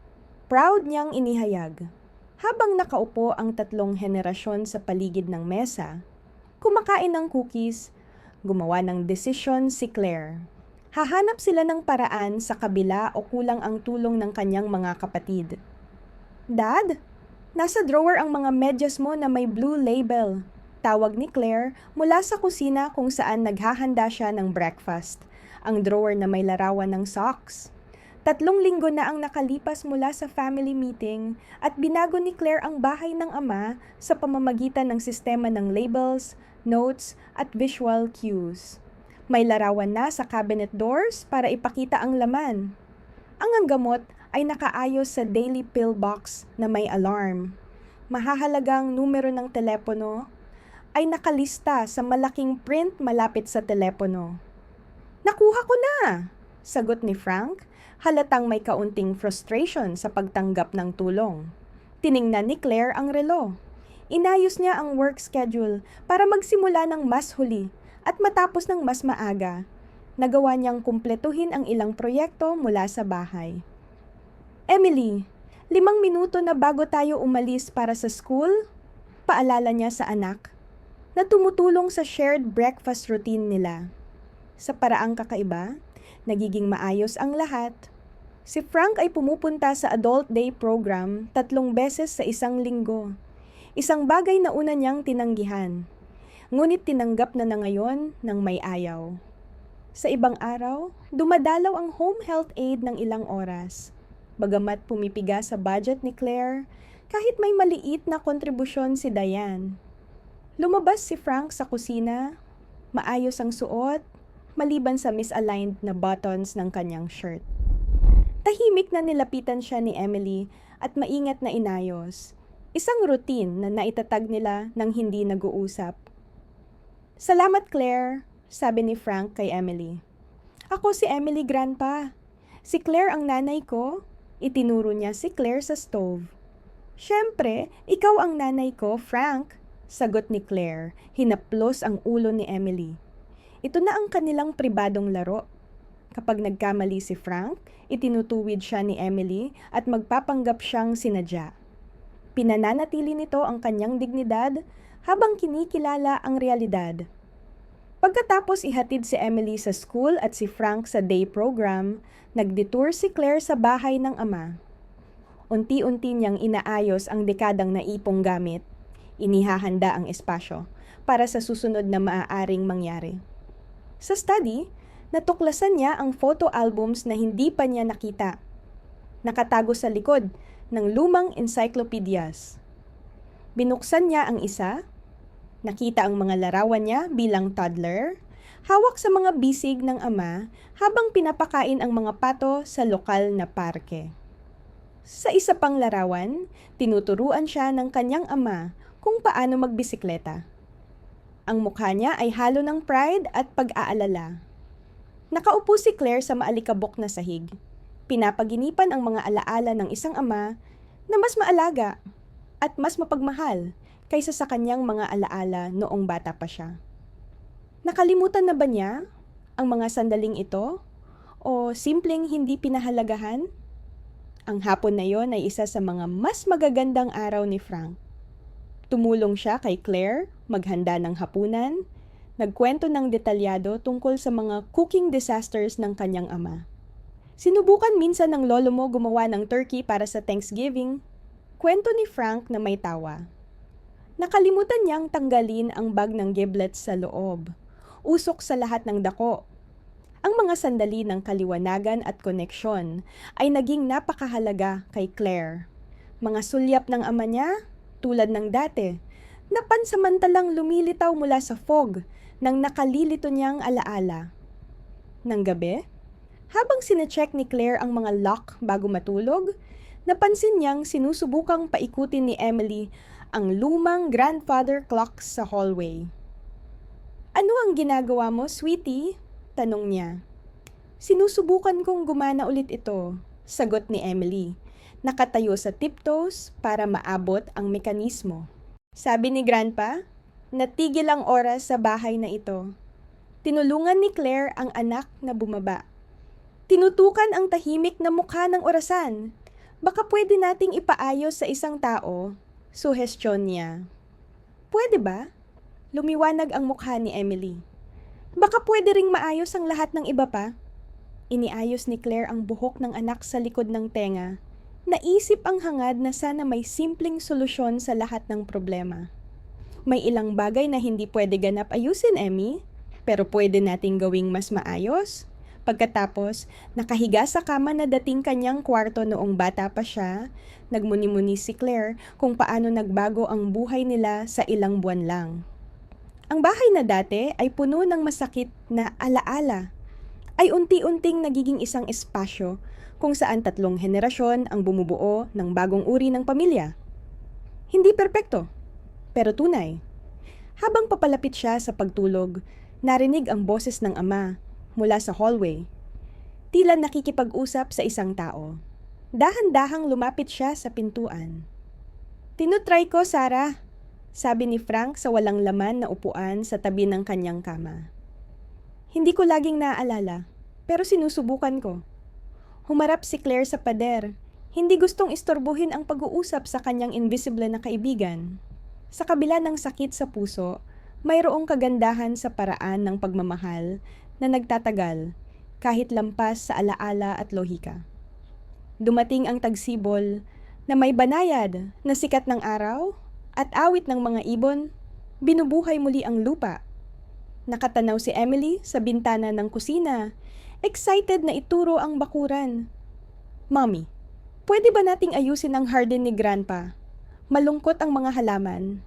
Proud niyang inihayag. Habang nakaupo ang tatlong henerasyon sa paligid ng mesa, kumakain ng cookies, gumawa ng desisyon si Claire. Hahanap sila ng paraan sa kabila o kulang ang tulong ng kanyang mga kapatid. Dad? Nasa drawer ang mga medyas mo na may blue label. Tawag ni Claire mula sa kusina kung saan naghahanda siya ng breakfast. Ang drawer na may larawan ng socks. 3 linggo na ang nakalipas mula sa family meeting at binago ni Claire ang bahay ng ama sa pamamagitan ng sistema ng labels, notes at visual cues. May larawan na sa cabinet doors para ipakita ang laman. Ang gamot ay nakaayos sa daily pill box na may alarm. Mahahalagang numero ng telepono ay nakalista sa malaking print malapit sa telepono. Nakuha ko na! Sagot ni Frank, halatang may kaunting frustration sa pagtanggap ng tulong. Tiningnan ni Claire ang relo. Inayos niya ang work schedule para magsimula ng mas huli at matapos ng mas maaga. Nagawa niyang kumpletuhin ang ilang proyekto mula sa bahay. Emily, 5 minuto na bago tayo umalis para sa school, paalala niya sa anak, na tumutulong sa shared breakfast routine nila. Sa paraang kakaiba, nagiging maayos ang lahat. Si Frank ay pumupunta sa adult day program 3 beses sa isang linggo. Isang bagay na una niyang tinanggihan. Ngunit tinanggap na ngayon ng may ayaw. Sa ibang araw, dumadalaw ang home health aide ng ilang oras. Bagamat pumipiga sa budget ni Claire, kahit may maliit na kontribusyon si Diane. Lumabas si Frank sa kusina, maayos ang suot, maliban sa misaligned na buttons ng kanyang shirt. Tahimik na nilapitan siya ni Emily at maingat na inayos. Isang routine na naitatag nila nang hindi nag-uusap. "Salamat, Claire," sabi ni Frank kay Emily. "Ako si Emily, Grandpa. Si Claire ang nanay ko." Itinuro niya si Claire sa stove. "Siyempre, ikaw ang nanay ko, Frank," sagot ni Claire. Hinaplos ang ulo ni Emily. Ito na ang kanilang pribadong laro. Kapag nagkamali si Frank, itinutuwid siya ni Emily at magpapanggap siyang sinadya. Pinananatili nito ang kanyang dignidad habang kinikilala ang realidad. Pagkatapos ihatid si Emily sa school at si Frank sa day program, nagdetour si Claire sa bahay ng ama. Unti-unti niyang inaayos ang dekadang naipong gamit. Inihahanda ang espasyo para sa susunod na maaaring mangyari. Sa study, natuklasan niya ang photo albums na hindi pa niya nakita. Nakatago sa likod ng lumang encyclopedias. Binuksan niya ang isa, nakita ang mga larawan niya bilang toddler, hawak sa mga bisig ng ama habang pinapakain ang mga pato sa lokal na parke. Sa isa pang larawan, tinuturuan siya ng kanyang ama kung paano magbisikleta. Ang mukha niya ay halo ng pride at pag-aalala. Nakaupo si Claire sa maalikabok na sahig. Pinapaginipan ang mga alaala ng isang ama na mas maalaga at mas mapagmahal kaysa sa kanyang mga alaala noong bata pa siya. Nakalimutan na ba niya ang mga sandaling ito o simpleng hindi pinahalagahan? Ang hapon na yon ay isa sa mga mas magagandang araw ni Frank. Tumulong siya kay Claire maghanda ng hapunan, nagkwento ng detalyado tungkol sa mga cooking disasters ng kanyang ama. "Sinubukan minsan ng lolo mo gumawa ng turkey para sa Thanksgiving," kwento ni Frank na may tawa. Nakalimutan niyang tanggalin ang bag ng giblets sa loob. Usok sa lahat ng dako. Ang mga sandali ng kaliwanagan at koneksyon ay naging napakahalaga kay Claire. Mga sulyap ng ama niya, tulad ng dati, na pansamantalang lumilitaw mula sa fog ng nakalilito niyang alaala. Nang gabi, habang sinecheck ni Claire ang mga lock bago matulog, napansin niyang sinusubukang paikutin ni Emily ang lumang grandfather clock sa hallway. "Ano ang ginagawa mo, sweetie?" tanong niya. "Sinusubukan kong gumana ulit ito," sagot ni Emily. Nakatayo sa tiptoes para maabot ang mekanismo. Sabi ni Grandpa, natigil ang oras sa bahay na ito. Tinulungan ni Claire ang anak na bumaba. Tinutukan ang tahimik na mukha ng orasan. "Baka pwede nating ipaayos sa isang tao," suhestyon niya. "Pwede ba?" Lumiwanag ang mukha ni Emily. "Baka pwede ring maayos ang lahat ng iba pa." Iniayos ni Claire ang buhok ng anak sa likod ng tenga. Naisip ang hangad na sana may simpleng solusyon sa lahat ng problema. "May ilang bagay na hindi pwede ganap ayusin, Emmy, pero pwede nating gawing mas maayos." Pagkatapos, nakahiga sa kama na dating kanyang kwarto noong bata pa siya, nagmuni-muni si Claire kung paano nagbago ang buhay nila sa ilang buwan lang. Ang bahay na dati ay puno ng masakit na alaala, ay unti-unting nagiging isang espasyo kung saan 3 henerasyon ang bumubuo ng bagong uri ng pamilya. Hindi perpekto, pero tunay. Habang papalapit siya sa pagtulog, narinig ang boses ng ama mula sa hallway. Tila nakikipag-usap sa isang tao. Dahan-dahang lumapit siya sa pintuan. "Tinutry ko, Sarah," sabi ni Frank sa walang laman na upuan sa tabi ng kanyang kama. "Hindi ko laging naaalala, pero sinusubukan ko." Humarap si Claire sa pader. Hindi gustong istorbohin ang pag-uusap sa kanyang invisible na kaibigan. Sa kabila ng sakit sa puso, mayroong kagandahan sa paraan ng pagmamahal na nagtatagal kahit lampas sa alaala at lohika. Dumating ang tagsibol na may banayad na sikat ng araw at awit ng mga ibon, binubuhay muli ang lupa. Nakatanaw si Emily sa bintana ng kusina, excited na ituro ang bakuran. Mommy, pwede ba nating ayusin ang garden ni Grandpa? Malungkot ang mga halaman.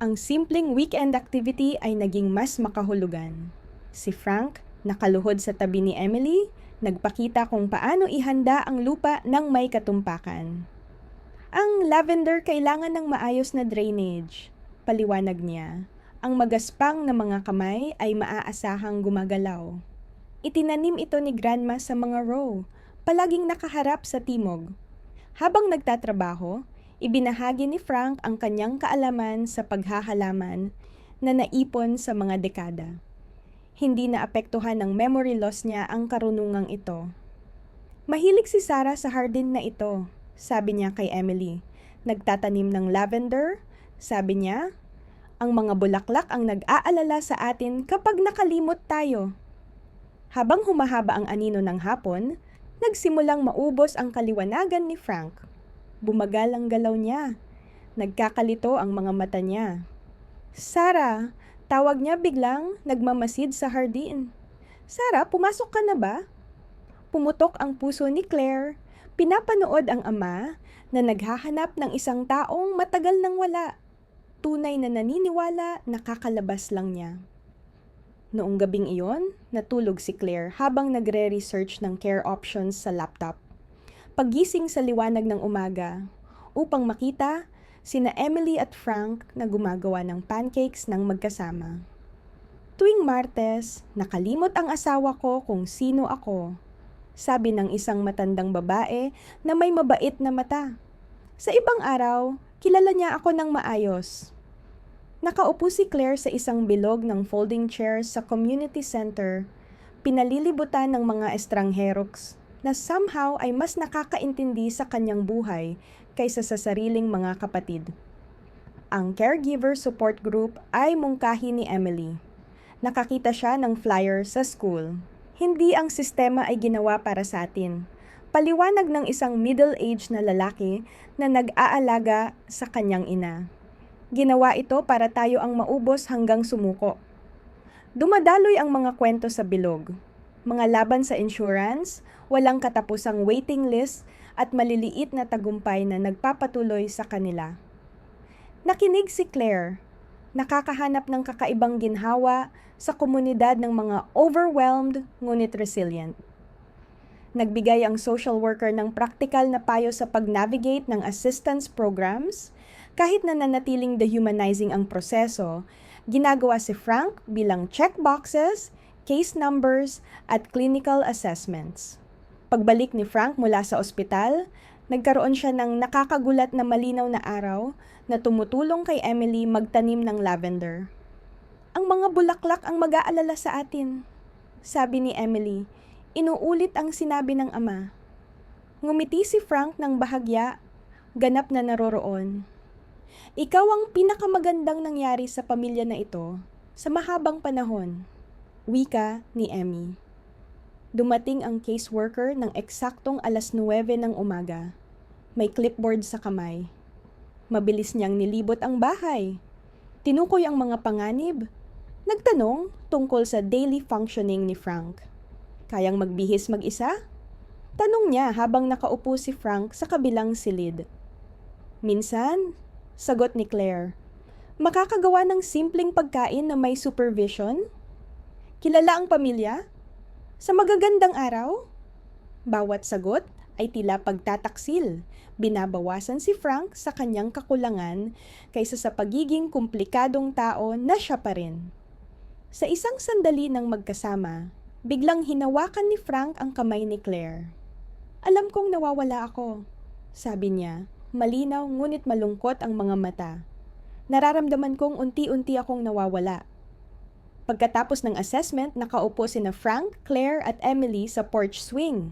Ang simpleng weekend activity ay naging mas makahulugan. Si Frank, nakaluhod sa tabi ni Emily, nagpakita kung paano ihanda ang lupa ng may katumpakan. Ang lavender kailangan ng maayos na drainage. Paliwanag niya, ang magaspang na mga kamay ay maaasahang gumagalaw. Itinanim ito ni Grandma sa mga row, palaging nakaharap sa timog. Habang nagtatrabaho, ibinahagi ni Frank ang kanyang kaalaman sa paghahalaman na naipon sa mga dekada. Hindi naapektuhan ng memory loss niya ang karunungang ito. Mahilig si Sarah sa hardin na ito, sabi niya kay Emily. Nagtatanim ng lavender, sabi niya, ang mga bulaklak ang nag-aalala sa atin kapag nakalimot tayo. Habang humahaba ang anino ng hapon, nagsimulang maubos ang kaliwanagan ni Frank. Bumagal ang galaw niya. Nagkakalito ang mga mata niya. Sarah, tawag niya biglang nagmamasid sa hardin. Sarah, pumasok ka na ba? Pumutok ang puso ni Claire. Pinapanood ang ama na naghahanap ng isang taong matagal nang wala. Tunay na naniniwala na kakalabas lang niya. Noong gabing iyon, natulog si Claire habang nagre-research ng care options sa laptop. Paggising sa liwanag ng umaga, upang makita sina Emily at Frank na gumagawa ng pancakes ng magkasama. Tuwing Martes, nakalimot ang asawa ko kung sino ako, sabi ng isang matandang babae na may mabait na mata. Sa ibang araw, kilala niya ako ng maayos. Nakaupo si Claire sa isang bilog ng folding chairs sa community center, pinalilibutan ng mga estrangheroks na somehow ay mas nakakaintindi sa kanyang buhay kaysa sa sariling mga kapatid. Ang caregiver support group ay mungkahi ni Emily. Nakakita siya ng flyer sa school. Hindi ang sistema ay ginawa para sa atin. Paliwanag ng isang middle-aged na lalaki na nag-aalaga sa kanyang ina. Ginawa ito para tayo ang maubos hanggang sumuko. Dumadaloy ang mga kwento sa bilog. Mga laban sa insurance, walang katapusang waiting list at maliliit na tagumpay na nagpapatuloy sa kanila. Nakinig si Claire, nakakahanap ng kakaibang ginhawa sa komunidad ng mga overwhelmed ngunit resilient. Nagbigay ang social worker ng praktikal na payo sa pag-navigate ng assistance programs. Kahit na nanatiling dehumanizing ang proseso, ginagawa si Frank bilang checkboxes, case numbers, at clinical assessments. Pagbalik ni Frank mula sa ospital, nagkaroon siya ng nakakagulat na malinaw na araw na tumutulong kay Emily magtanim ng lavender. Ang mga bulaklak ang mag-aalala sa atin, sabi ni Emily. Inuulit ang sinabi ng ama. Ngumiti si Frank ng bahagya, ganap na naroroon. Ikaw ang pinakamagandang nangyari sa pamilya na ito sa mahabang panahon. Wika ni Emmy. Dumating ang caseworker ng eksaktong 9:00 ng umaga. May clipboard sa kamay. Mabilis niyang nilibot ang bahay. Tinukoy ang mga panganib. Nagtanong tungkol sa daily functioning ni Frank. Kayang magbihis mag-isa? Tanong niya habang nakaupo si Frank sa kabilang silid. Minsan, sagot ni Claire, makakagawa ng simpleng pagkain na may supervision? Kilala ang pamilya? Sa magagandang araw? Bawat sagot ay tila pagtataksil. Binabawasan si Frank sa kanyang kakulangan kaysa sa pagiging komplikadong tao na siya pa rin. Sa isang sandali ng magkasama, biglang hinawakan ni Frank ang kamay ni Claire. Alam kong nawawala ako, sabi niya, malinaw ngunit malungkot ang mga mata. Nararamdaman kong unti-unti akong nawawala. Pagkatapos ng assessment, nakaupo sina Frank, Claire at Emily sa porch swing.